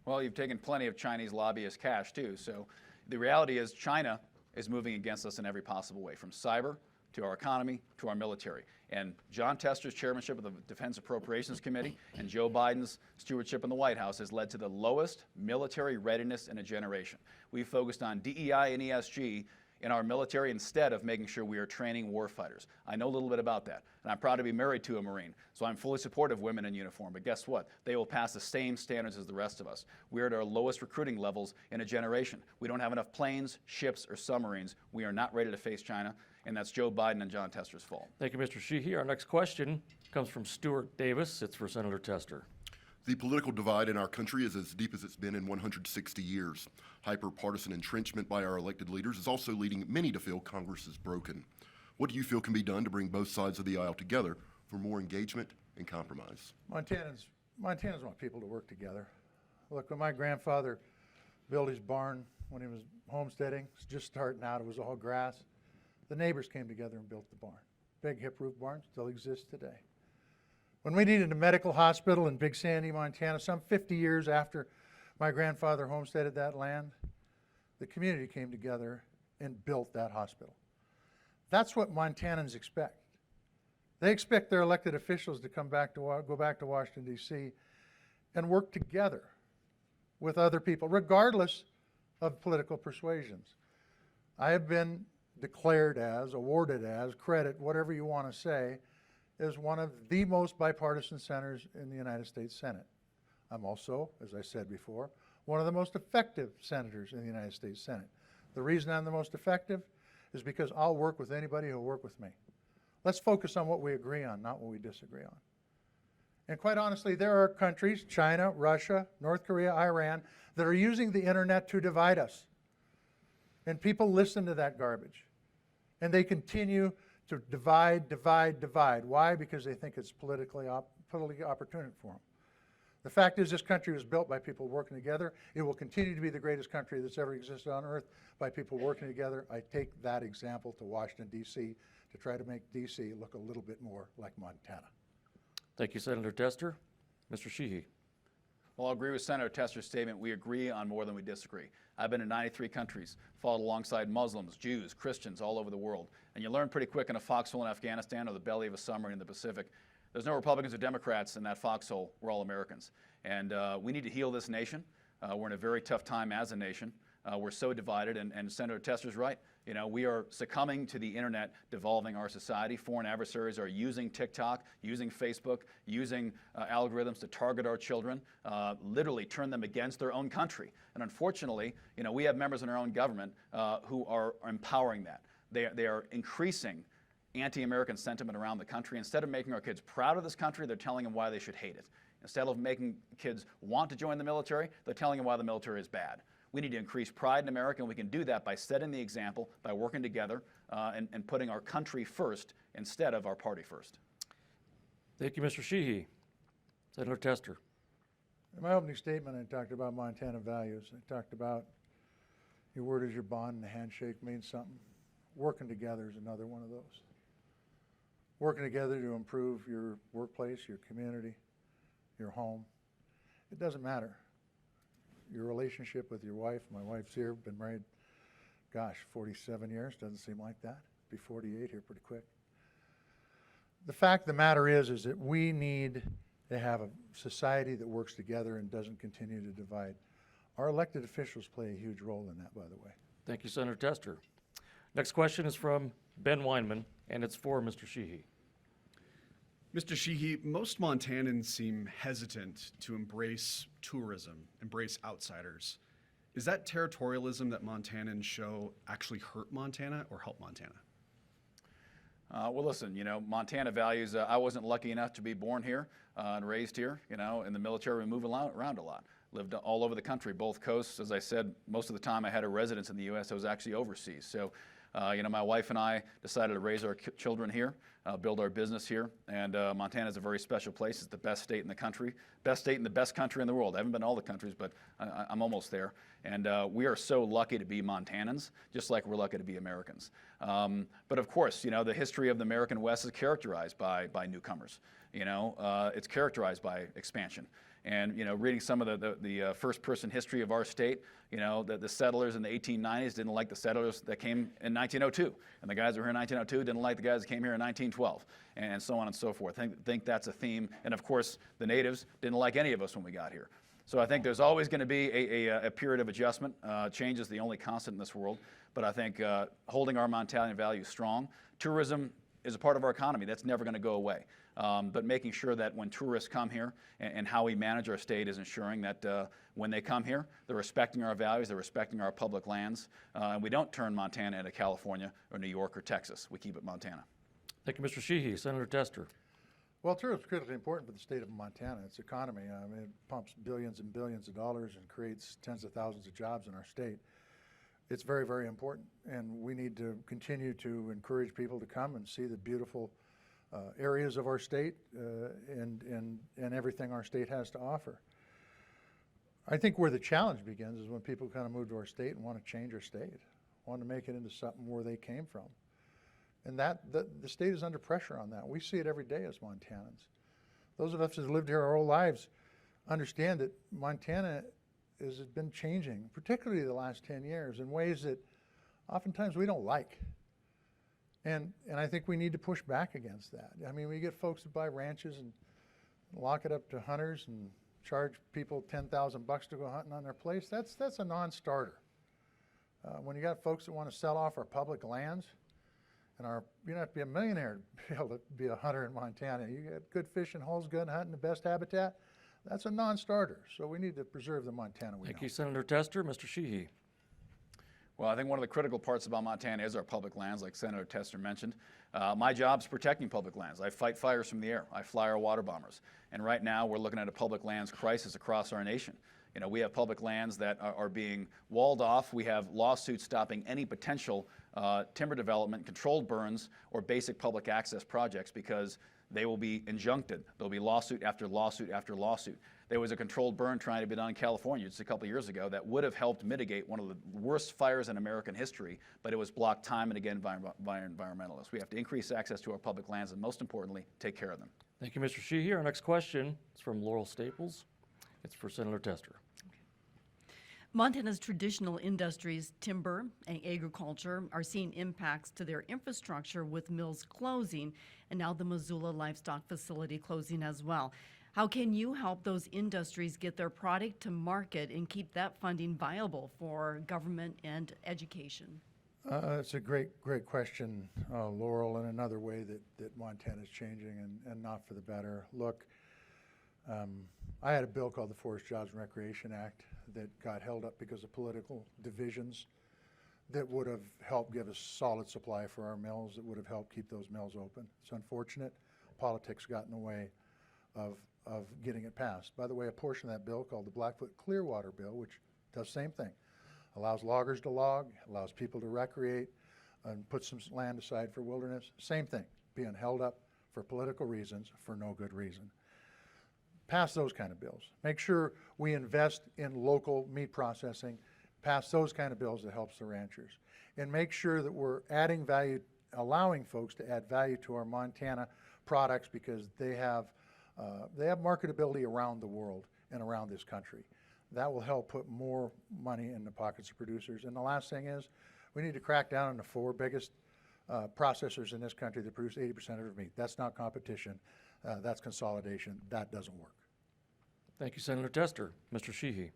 Well, you've taken plenty of Chinese lobbyist cash, too. So the reality is China is moving against us in every possible way, from cyber to our economy to our military. And John Tester's chairmanship of the Defense Appropriations Committee and Joe Biden's stewardship in the White House has led to the lowest military readiness in a generation. We've focused on DEI and ESG in our military instead of making sure we are training warfighters. I know a little bit about that, and I'm proud to be married to a Marine, so I'm fully supportive of women in uniform. But guess what? They will pass the same standards as the rest of us. We're at our lowest recruiting levels in a generation. We don't have enough planes, ships, or submarines. We are not ready to face China, and that's Joe Biden and John Tester's fault. Thank you, Mr. Sheehy. Our next question comes from Stuart Davis. It's for Senator Tester. The political divide in our country is as deep as it's been in 160 years. Hyper-partisan entrenchment by our elected leaders is also leading many to feel Congress is broken. What do you feel can be done to bring both sides of the aisle together for more engagement and compromise? Montanans want people to work together. Look, when my grandfather built his barn when he was homesteading, it was just starting out, it was all grass. The neighbors came together and built the barn. Big hip roof barn still exists today. When we needed a medical hospital in Big Sandy, Montana, some 50 years after my grandfather homesteaded that land, the community came together and built that hospital. That's what Montanans expect. They expect their elected officials to go back to Washington, D.C. and work together with other people, regardless of political persuasions. I have been declared as, awarded as, credit, whatever you want to say, is one of the most bipartisan senators in the United States Senate. I'm also, as I said before, one of the most effective senators in the United States Senate. The reason I'm the most effective is because I'll work with anybody who'll work with me. Let's focus on what we agree on, not what we disagree on. And quite honestly, there are countries, China, Russia, North Korea, Iran, that are using the internet to divide us. And people listen to that garbage. And they continue to divide. Why? Because they think it's politically opportune for them. The fact is, this country was built by people working together. It will continue to be the greatest country that's ever existed on earth by people working together. I take that example to Washington, D.C. to try to make D.C. look a little bit more like Montana. Thank you, Senator Tester. Mr. Sheehy. Well, I'll agree with Senator Tester's statement. We agree on more than we disagree. I've been in 93 countries, fought alongside Muslims, Jews, Christians all over the world. And you learn pretty quick in a foxhole in Afghanistan or the belly of a submarine in the Pacific, there's no Republicans or Democrats in that foxhole. We're all Americans. And we need to heal this nation. We're in a very tough time as a nation. We're so divided, and Senator Tester's right. You know, we are succumbing to the internet devolving our society. Foreign adversaries are using TikTok, using Facebook, using algorithms to target our children, literally turn them against their own country. And unfortunately, you know, we have members in our own government who are empowering that. They are increasing anti-American sentiment around the country. Instead of making our kids proud of this country, they're telling them why they should hate it. Instead of making kids want to join the military, they're telling them why the military is bad. We need to increase pride in America, and we can do that by setting the example, by working together, and putting our country first instead of our party first. Thank you, Mr. Sheehy. Senator Tester. In my opening statement, I talked about Montana values. I talked about your word is your bond and the handshake means something. Working together is another one of those. Working together to improve your workplace, your community, your home. It doesn't matter. Your relationship with your wife, my wife's here, been married, 47 years, doesn't seem like that. Be 48 here pretty quick. The fact of the matter is that we need to have a society that works together and doesn't continue to divide. Our elected officials play a huge role in that, by the way. Thank you, Senator Tester. Next question is from Ben Weinman, and it's for Mr. Sheehy. Mr. Sheehy, most Montanans seem hesitant to embrace tourism, embrace outsiders. Is that territorialism that Montanans show actually hurt Montana or help Montana? Well, listen, you know, Montana values, I wasn't lucky enough to be born here and raised here. You know, in the military, we move around a lot. Lived all over the country, both coasts. As I said, most of the time I had a residence in the U.S. I was actually overseas. So My wife and I decided to raise our children here, build our business here, and Montana is a very special place. It's the best state in the country, best state in the best country in the world. I haven't been to all the countries, but I'm almost there. And we are so lucky to be Montanans, just like we're lucky to be Americans. But of course, the history of the American West is characterized by newcomers. It's characterized by expansion. And reading some of the first-person history of our state, the settlers in the 1890s didn't like the settlers that came in 1902, and the guys who were here in 1902 didn't like the guys that came here in 1912, and so on and so forth. I think that's a theme. And of course, the natives didn't like any of us when we got here. So I think there's always going to be a period of adjustment. Change is the only constant in this world. But I think holding our Montana values strong, tourism is a part of our economy. That's never going to go away. But making sure that when tourists come here and how we manage our state is ensuring that when they come here, they're respecting our values, they're respecting our public lands, and we don't turn Montana into California or New York or Texas. We keep it Montana. Thank you, Mr. Sheehy. Senator Tester. Well, tourism is critically important for the state of Montana, its economy. It pumps billions and billions of dollars and creates tens of thousands of jobs in our state. It's very, very important, and we need to continue to encourage people to come and see the beautiful areas of our state and everything our state has to offer. I think where the challenge begins is when people kind of move to our state and want to change our state, want to make it into something where they came from. And the state is under pressure on that. We see it every day as Montanans. Those of us who have lived here our whole lives understand that Montana has been changing, particularly the last 10 years, in ways that oftentimes we don't like. And I think we need to push back against that. I mean, we get folks that buy ranches and lock it up to hunters and charge people $10,000 to go hunting on their place. That's a non-starter. When you got folks that want to sell off our public lands, and you don't have to be a millionaire to be able to be a hunter in Montana. You get good fishing holes, good hunting, the best habitat. That's a non-starter. So we need to preserve the Montana we know. Thank you, Senator Tester. Mr. Sheehy. Well, I think one of the critical parts about Montana is our public lands, like Senator Tester mentioned. My job is protecting public lands. I fight fires from the air. I fly our water bombers. And right now, we're looking at a public lands crisis across our nation. We have public lands that are being walled off. We have lawsuits stopping any potential timber development, controlled burns, or basic public access projects because they will be injuncted. There'll be lawsuit after lawsuit after lawsuit. There was a controlled burn trying to be done in California just a couple of years ago that would have helped mitigate one of the worst fires in American history, but it was blocked time and again by environmentalists. We have to increase access to our public lands and, most importantly, take care of them. Thank you, Mr. Sheehy. Our next question is from Laurel Staples. It's for Senator Tester. Montana's traditional industries, timber and agriculture, are seeing impacts to their infrastructure with mills closing and now the Missoula Livestock Facility closing as well. How can you help those industries get their product to market and keep that funding viable for government and education? It's a great question, Laurel, and another way that Montana is changing and not for the better. Look, I had a bill called the Forest Jobs and Recreation Act that got held up because of political divisions that would have helped give us solid supply for our mills, that would have helped keep those mills open. It's unfortunate. Politics got in the way of getting it passed. By the way, a portion of that bill called the Blackfoot Clearwater Bill, which does the same thing, allows loggers to log, allows people to recreate, and put some land aside for wilderness. Same thing, being held up for political reasons for no good reason. Pass those kind of bills. Make sure we invest in local meat processing. Pass those kind of bills that helps the ranchers. And make sure that we're adding value, allowing folks to add value to our Montana products because they have marketability around the world and around this country. That will help put more money in the pockets of producers. And the last thing is, we need to crack down on the 4 biggest processors in this country that produce 80% of our meat. That's not competition. That's consolidation. That doesn't work. Thank you, Senator Tester. Mr. Sheehy.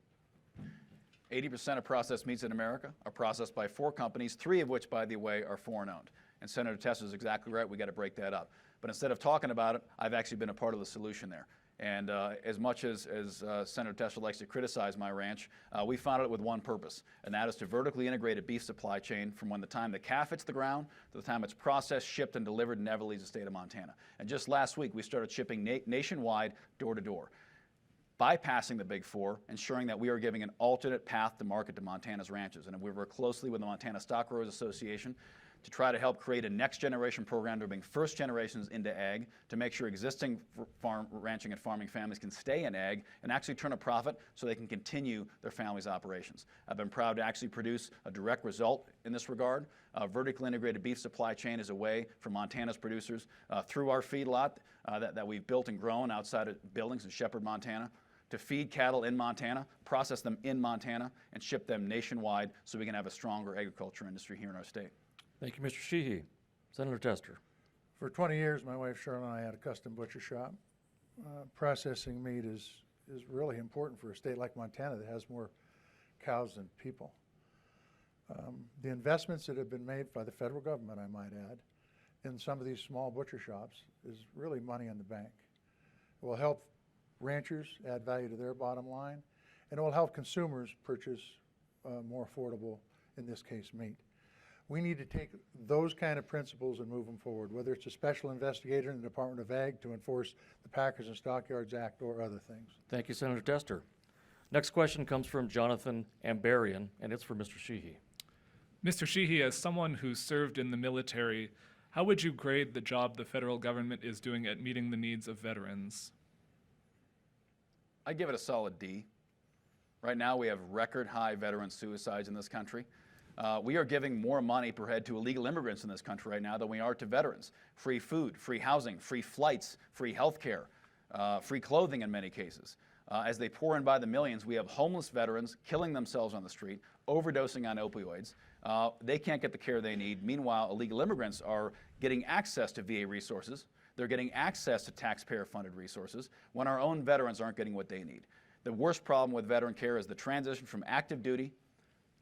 80% of processed meats in America are processed by 4 companies, 3 of which, by the way, are foreign-owned. And Senator Tester is exactly right. We got to break that up. But instead of talking about it, I've actually been a part of the solution there. And as much as Senator Tester likes to criticize my ranch, we founded it with one purpose, and that is to vertically integrate a beef supply chain from when the time the calf hits the ground to the time it's processed, shipped, and delivered and never leaves the state of Montana. And just last week, we started shipping nationwide, door to door, bypassing the Big 4, ensuring that we are giving an alternate path to market to Montana's ranches. And we work closely with the Montana Stockgrowers Association to try to help create a next generation program to bring first generations into ag, to make sure existing ranching and farming families can stay in ag and actually turn a profit so they can continue their family's operations. I've been proud to actually produce a direct result in this regard. Vertically integrated beef supply chain is a way for Montana's producers through our feedlot that we've built and grown outside of Billings in Shepherd, Montana, to feed cattle in Montana, process them in Montana, and ship them nationwide so we can have a stronger agriculture industry here in our state. Thank you, Mr. Sheehy. Senator Tester. For 20 years, my wife Cheryl and I had a custom butcher shop. Processing meat is really important for a state like Montana that has more cows than people. The investments that have been made by the federal government, I might add, in some of these small butcher shops is really money in the bank. It will help ranchers add value to their bottom line, and it will help consumers purchase more affordable, in this case, meat. We need to take those kind of principles and move them forward, whether it's a special investigator in the Department of Ag to enforce the Packers and Stockyards Act or other things. Thank you, Senator Tester. Next question comes from Jonathan Ambarian, and it's for Mr. Sheehy. Mr. Sheehy, as someone who served in the military, how would you grade the job the federal government is doing at meeting the needs of veterans? I give it a solid D. Right now we have record high veteran suicides in this country. We are giving more money per head to illegal immigrants in this country right now than we are to veterans. Free food, free housing, free flights, free health care, free clothing in many cases. As they pour in by the millions, we have homeless veterans killing themselves on the street, overdosing on opioids. They can't get the care they need. Meanwhile, illegal immigrants are getting access to VA resources. They're getting access to taxpayer-funded resources when our own veterans aren't getting what they need. The worst problem with veteran care is the transition from active duty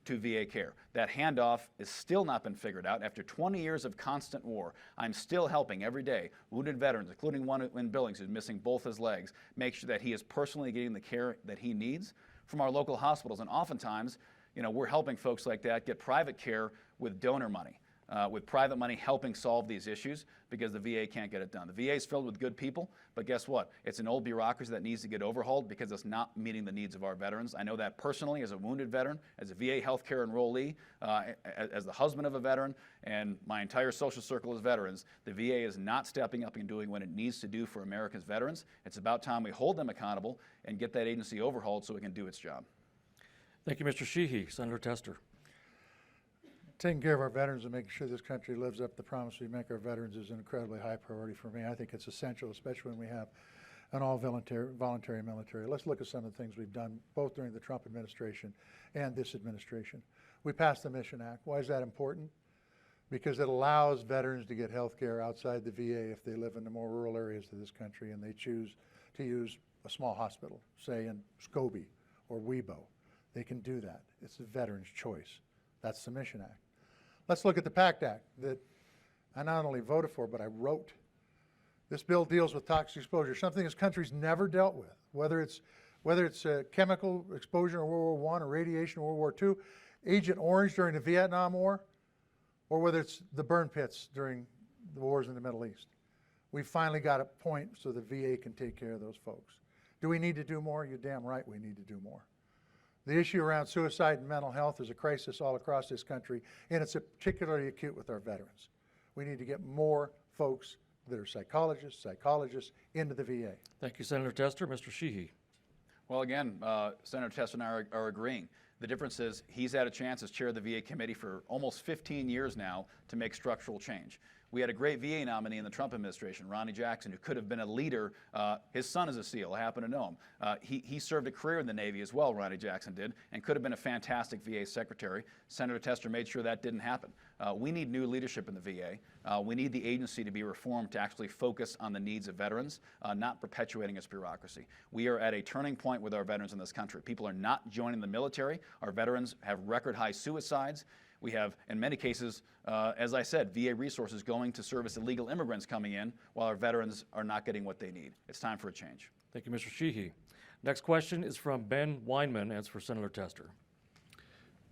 to VA care. That handoff has still not been figured out. After 20 years of constant war, I'm still helping every day wounded veterans, including one in Billings who's missing both his legs, make sure that he is personally getting the care that he needs from our local hospitals. And oftentimes, we're helping folks like that get private care with donor money, with private money helping solve these issues because the VA can't get it done. The VA is filled with good people, but guess what? It's an old bureaucracy that needs to get overhauled because it's not meeting the needs of our veterans. I know that personally as a wounded veteran, as a VA healthcare enrollee, as the husband of a veteran, and my entire social circle is veterans. The VA is not stepping up and doing what it needs to do for America's veterans. It's about time we hold them accountable and get that agency overhauled so it can do its job. Thank you, Mr. Sheehy. Senator Tester. Taking care of our veterans and making sure this country lives up to the promise we make our veterans is an incredibly high priority for me. I think it's essential, especially when we have an all-voluntary military. Let's look at some of the things we've done, both during the Trump administration and this administration. We passed the Mission Act. Why is that important? Because it allows veterans to get health care outside the VA if they live in the more rural areas of this country and they choose to use a small hospital, say in Scobie or Webo. They can do that. It's the veteran's choice. That's the Mission Act. Let's look at the PACT Act that I not only voted for, but I wrote. This bill deals with toxic exposure, something this country's never dealt with, whether it's chemical exposure in World War I or radiation in World War II, Agent Orange during the Vietnam War, or whether it's the burn pits during the wars in the Middle East. We finally got a point so the VA can take care of those folks. Do we need to do more? You're damn right we need to do more. The issue around suicide and mental health is a crisis all across this country, and it's particularly acute with our veterans. We need to get more folks that are psychologists into the VA. Thank you, Senator Tester. Mr. Sheehy. Well, again, Senator Tester and I are agreeing. The difference is he's had a chance as chair of the VA committee for almost 15 years now to make structural change. We had a great VA nominee in the Trump administration, Ronnie Jackson, who could have been a leader. His son is a SEAL. I happen to know him. He served a career in the Navy as well, Ronnie Jackson did, and could have been a fantastic VA secretary. Senator Tester made sure that didn't happen. We need new leadership in the VA. We need the agency to be reformed to actually focus on the needs of veterans, not perpetuating its bureaucracy. We are at a turning point with our veterans in this country. People are not joining the military. Our veterans have record high suicides. We have, in many cases, as I said, VA resources going to service illegal immigrants coming in while our veterans are not getting what they need. It's time for a change. Thank you, Mr. Sheehy. Next question is from Ben Weinman, and it's for Senator Tester.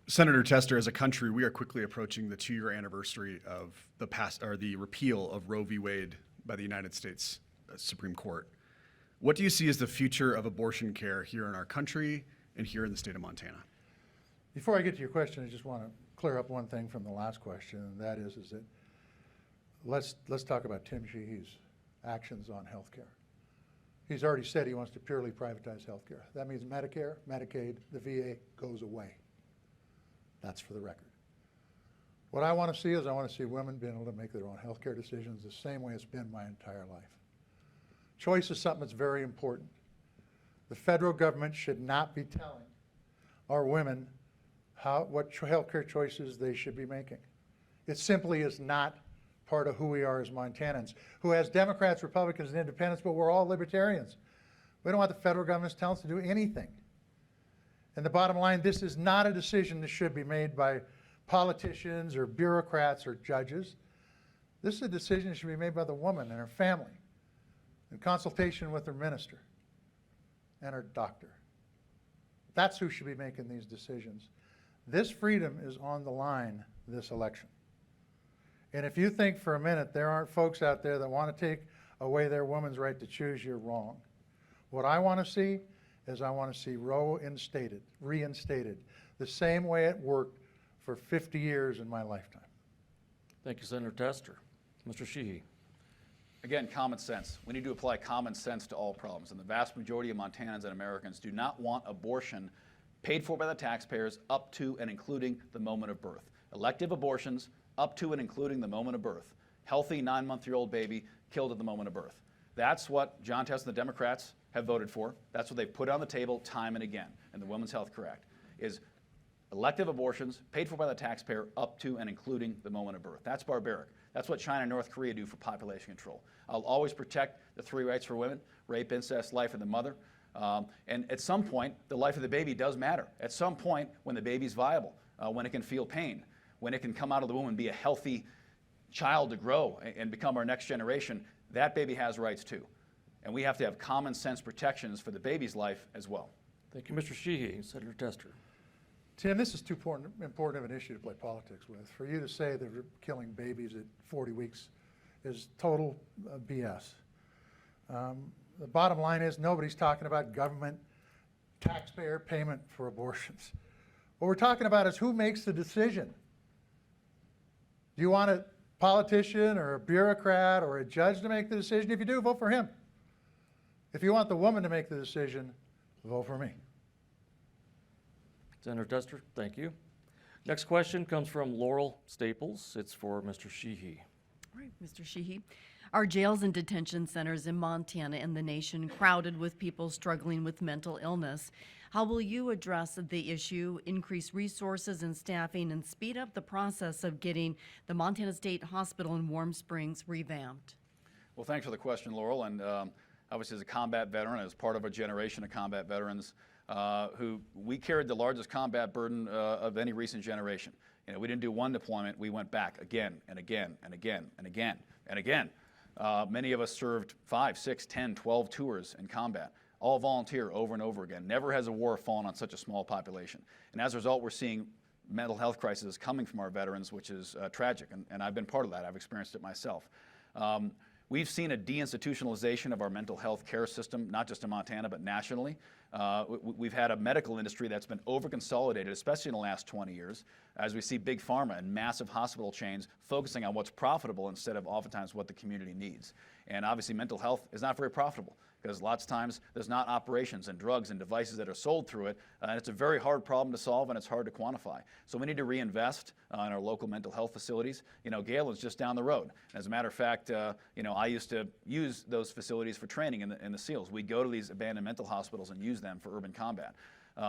Senator Tester, as a country, we are quickly approaching the 2-year anniversary of the repeal of Roe v. Wade by the United States Supreme Court. What do you see as the future of abortion care here in our country and here in the state of Montana? Before I get to your question, I just want to clear up one thing from the last question, and that is that let's talk about Tim Sheehy's actions on health care. He's already said he wants to purely privatize health care. That means Medicare, Medicaid, the VA goes away. That's for the record. What I want to see is I want to see women being able to make their own health care decisions the same way it's been my entire life. Choice is something that's very important. The federal government should not be telling our women what health care choices they should be making. It simply is not part of who we are as Montanans, who has Democrats, Republicans, and Independents, but we're all libertarians. We don't want the federal government telling us to do anything. And the bottom line, this is not a decision that should be made by politicians or bureaucrats or judges. This is a decision that should be made by the woman and her family in consultation with her minister and her doctor. That's who should be making these decisions. This freedom is on the line this election. And if you think for a minute there aren't folks out there that want to take away their woman's right to choose, you're wrong. What I want to see is I want to see Roe reinstated, the same way it worked for 50 years in my lifetime. Thank you, Senator Tester. Mr. Sheehy. Again, common sense. We need to apply common sense to all problems, and the vast majority of Montanans and Americans do not want abortion paid for by the taxpayers up to and including the moment of birth. Elective abortions up to and including the moment of birth. Healthy 9-month-old baby killed at the moment of birth. That's what Jon Tester and the Democrats have voted for. That's what they've put on the table time and again in the Women's Health Care Act, is elective abortions paid for by the taxpayer up to and including the moment of birth. That's barbaric. That's what China and North Korea do for population control. I'll always protect the 3 rights for women: rape, incest, life of the mother. And at some point, the life of the baby does matter. At some point, when the baby's viable, when it can feel pain, when it can come out of the womb and be a healthy child to grow and become our next generation, that baby has rights too. And we have to have common sense protections for the baby's life as well. Thank you, Mr. Sheehy. Senator Tester. Tim, this is too important of an issue to play politics with. For you to say that we're killing babies at 40 weeks is total BS. The bottom line is nobody's talking about government taxpayer payment for abortions. What we're talking about is who makes the decision. Do you want a politician or a bureaucrat or a judge to make the decision? If you do, vote for him. If you want the woman to make the decision, vote for me. Senator Tester, thank you. Next question comes from Laurel Staples. It's for Mr. Sheehy. All right, Mr. Sheehy. Our jails and detention centers in Montana and the nation crowded with people struggling with mental illness. How will you address the issue, increase resources and staffing, and speed up the process of getting the Montana State Hospital in Warm Springs revamped? Well, thanks for the question, Laurel. And obviously, as a combat veteran, as part of a generation of combat veterans, who we carried the largest combat burden of any recent generation. You know, we didn't do one deployment, we went back again and again and again and again and again. Many of us served 5, 6, 10, 12 tours in combat, all volunteer over and over again. Never has a war fallen on such a small population. And as a result, we're seeing mental health crises coming from our veterans, which is tragic, and I've been part of that. I've experienced it myself. We've seen a deinstitutionalization of our mental health care system, not just in Montana, but nationally. We've had a medical industry that's been over-consolidated, especially in the last 20 years, as we see big pharma and massive hospital chains focusing on what's profitable instead of oftentimes what the community needs. And obviously mental health is not very profitable, because lots of times there's not operations and drugs and devices that are sold through it, and it's a very hard problem to solve and it's hard to quantify. So we need to reinvest in our local mental health facilities. You know, Galen's just down the road. As a matter of fact, you know, I used to use those facilities for training in the SEALs. We go to these abandoned mental hospitals and use them for urban combat.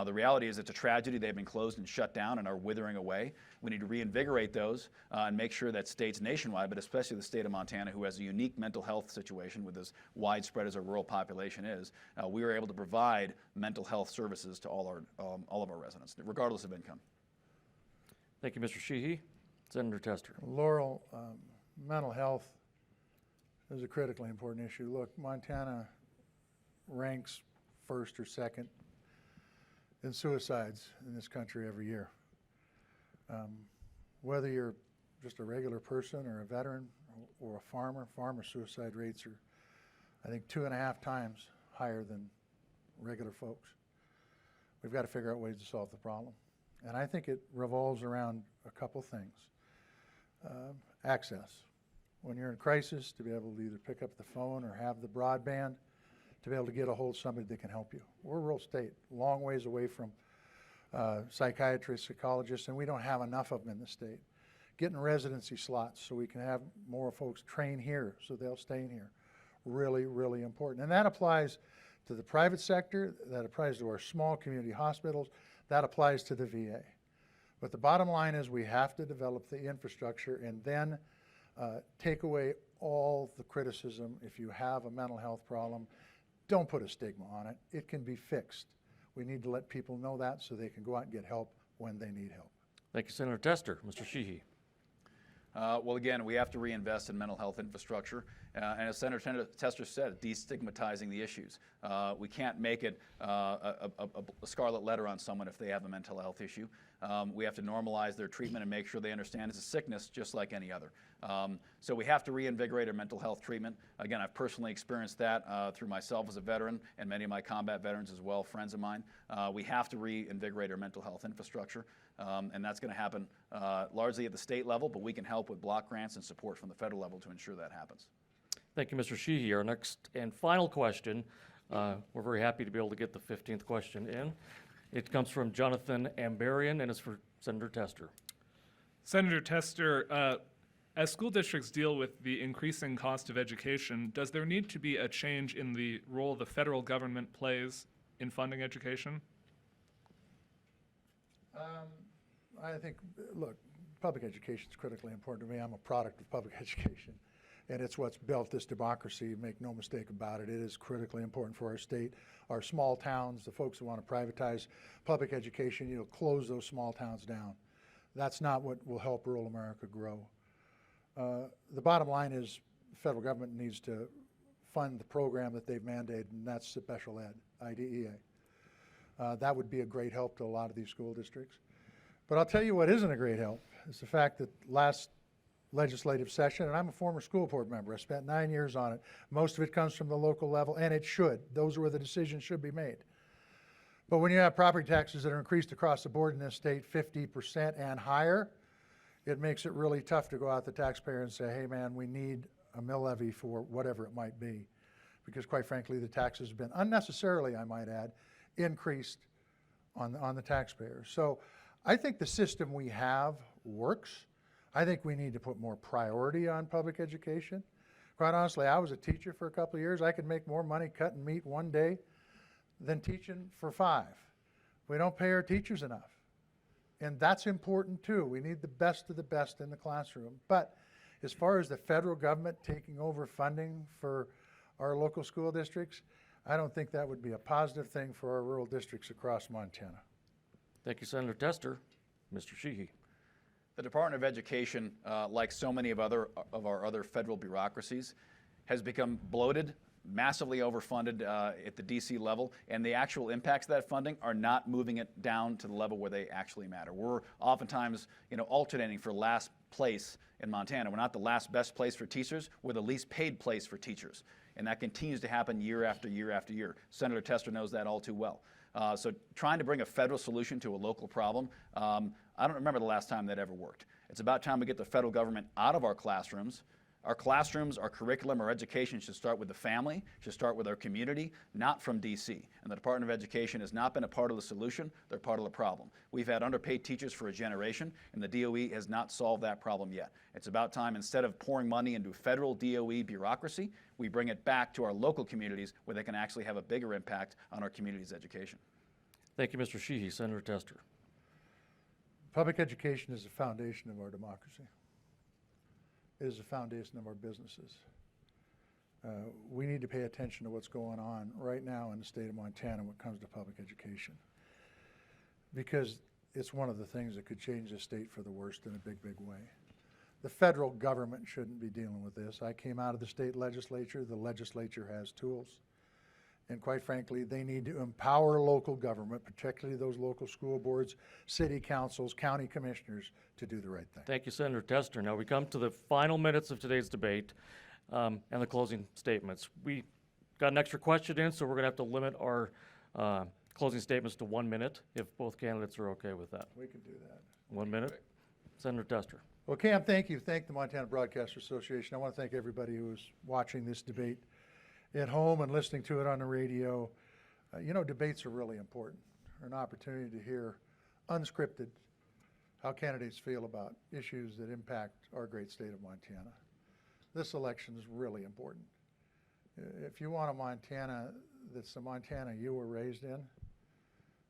The reality is it's a tragedy. They've been closed and shut down and are withering away. We need to reinvigorate those and make sure that states nationwide, but especially the state of Montana, who has a unique mental health situation with as widespread as our rural population is, we are able to provide mental health services to all of our residents, regardless of income. Thank you, Mr. Sheehy. Senator Tester. Laurel, mental health is a critically important issue. Look, Montana ranks first or second in suicides in this country every year. Whether you're just a regular person or a veteran or a farmer suicide rates are, I think, 2.5 times higher than regular folks. We've got to figure out ways to solve the problem. And I think it revolves around a couple things. Access. When you're in crisis, to be able to either pick up the phone or have the broadband, to be able to get a hold of somebody that can help you. We're a rural state, long ways away from psychiatrists, psychologists, and we don't have enough of them in the state. Getting residency slots so we can have more folks train here so they'll stay in here. Really, really important. And that applies to the private sector, that applies to our small community hospitals, that applies to the VA. But the bottom line is we have to develop the infrastructure and then take away all the criticism. If you have a mental health problem, don't put a stigma on it. It can be fixed. We need to let people know that so they can go out and get help when they need help. Thank you, Senator Tester. Mr. Sheehy. Well, again, we have to reinvest in mental health infrastructure. And as Senator Tester said, destigmatizing the issues. We can't make it a scarlet letter on someone if they have a mental health issue. We have to normalize their treatment and make sure they understand it's a sickness just like any other. So we have to reinvigorate our mental health treatment. Again, I've personally experienced that through myself as a veteran and many of my combat veterans as well, friends of mine. We have to reinvigorate our mental health infrastructure. And that's going to happen largely at the state level, but we can help with block grants and support from the federal level to ensure that happens. Thank you, Mr. Sheehy. Our next and final question, we're very happy to be able to get the 15th question in. It comes from Jonathan Ambarian, and it's for Senator Tester. Senator Tester, as school districts deal with the increasing cost of education, does there need to be a change in the role the federal government plays in funding education? I think, look, public education is critically important to me. I'm a product of public education, and it's what's built this democracy. Make no mistake about it. It is critically important for our state, our small towns, the folks who want to privatize public education, close those small towns down. That's not what will help rural America grow. The bottom line is the federal government needs to fund the program that they've mandated, and that's special ed, IDEA. That would be a great help to a lot of these school districts. But I'll tell you what isn't a great help is the fact that last legislative session, and I'm a former school board member, I spent 9 years on it. Most of it comes from the local level, and it should. Those are where the decisions should be made. But when you have property taxes that are increased across the board in this state 50% and higher, it makes it really tough to go out to the taxpayer and say, hey man, we need a mill levy for whatever it might be. Because quite frankly, the taxes have been unnecessarily, I might add, increased on the taxpayers. So I think the system we have works. I think we need to put more priority on public education. Quite honestly, I was a teacher for a couple of years. I could make more money cutting meat one day than teaching for 5. We don't pay our teachers enough. And that's important too. We need the best of the best in the classroom. But as far as the federal government taking over funding for our local school districts, I don't think that would be a positive thing for our rural districts across Montana. Thank you, Senator Tester. Mr. Sheehy. The Department of Education, like so many of our other federal bureaucracies, has become bloated, massively overfunded at the DC level, and the actual impacts of that funding are not moving it down to the level where they actually matter. We're oftentimes, alternating for last place in Montana. We're not the last best place for teachers, we're the least paid place for teachers. And that continues to happen year after year after year. Senator Tester knows that all too well. So trying to bring a federal solution to a local problem, I don't remember the last time that ever worked. It's about time we get the federal government out of our classrooms. Our classrooms, our curriculum, our education should start with the family, should start with our community, not from DC. And the Department of Education has not been a part of the solution, they're part of the problem. We've had underpaid teachers for a generation, and the DOE has not solved that problem yet. It's about time, instead of pouring money into federal DOE bureaucracy, we bring it back to our local communities where they can actually have a bigger impact on our community's education. Thank you, Mr. Sheehy. Senator Tester. Public education is the foundation of our democracy. It is the foundation of our businesses. We need to pay attention to what's going on right now in the state of Montana when it comes to public education, because it's one of the things that could change the state for the worst in a big, big way. The federal government shouldn't be dealing with this. I came out of the state legislature. The legislature has tools. And quite frankly, they need to empower local government, particularly those local school boards, city councils, county commissioners, to do the right thing. Thank you, Senator Tester. Now we come to the final minutes of today's debate and the closing statements. We got an extra question in, so we're going to have to limit our Closing statements to 1 minute, if both candidates are okay with that. We can do that. 1 minute. Senator Tester. Well, Cam, thank you. Thank the Montana Broadcasters Association. I want to thank everybody who is watching this debate at home and listening to it on the radio. Debates are really important. They're an opportunity to hear unscripted how candidates feel about issues that impact our great state of Montana. This election is really important. If you want a Montana that's the Montana you were raised in,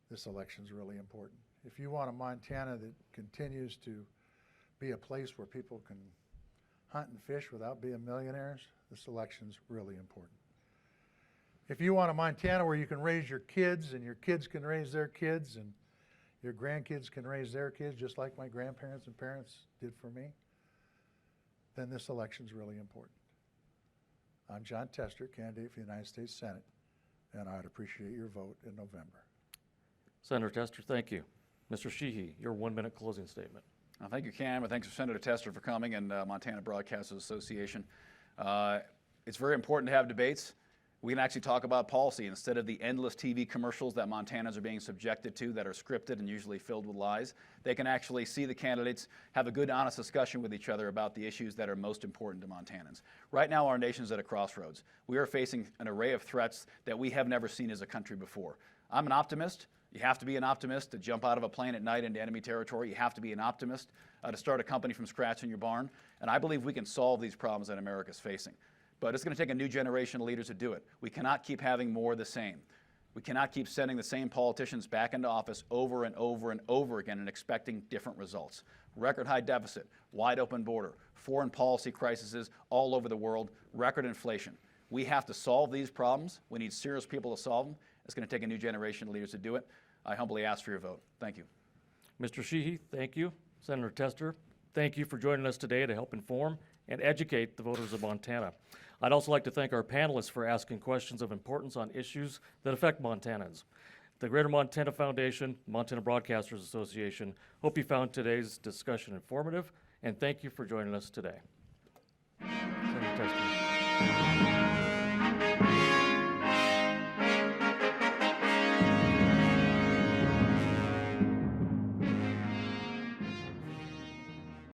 this election is really important. If you want a Montana that continues to be a place where people can hunt and fish without being millionaires, this election is really important. If you want a Montana where you can raise your kids and your kids can raise their kids and your grandkids can raise their kids just like my grandparents and parents did for me, then this election is really important. I'm John Tester, candidate for the United States Senate, and I'd appreciate your vote in November. Senator Tester, thank you. Mr. Sheehy, your 1 minute closing statement. Thank you, Cam, and thanks to Senator Tester for coming and Montana Broadcasters Association. It's very important to have debates. We can actually talk about policy instead of the endless TV commercials that Montanans are being subjected to that are scripted and usually filled with lies. They can actually see the candidates, have a good, honest discussion with each other about the issues that are most important to Montanans. Right now, our nation's at a crossroads. We are facing an array of threats that we have never seen as a country before. I'm an optimist. You have to be an optimist to jump out of a plane at night into enemy territory. You have to be an optimist to start a company from scratch in your barn. And I believe we can solve these problems that America's facing. But it's going to take a new generation of leaders to do it. We cannot keep having more of the same. We cannot keep sending the same politicians back into office over and over and over again and expecting different results. Record high deficit, wide open border, foreign policy crises all over the world, record inflation. We have to solve these problems. We need serious people to solve them. It's going to take a new generation of leaders to do it. I humbly ask for your vote. Thank you. Mr. Sheehy, thank you. Senator Tester, thank you for joining us today to help inform and educate the voters of Montana. I'd also like to thank our panelists for asking questions of importance on issues that affect Montanans. The Greater Montana Foundation, Montana Broadcasters Association, hope you found today's discussion informative, and thank you for joining us today. Senator Tester.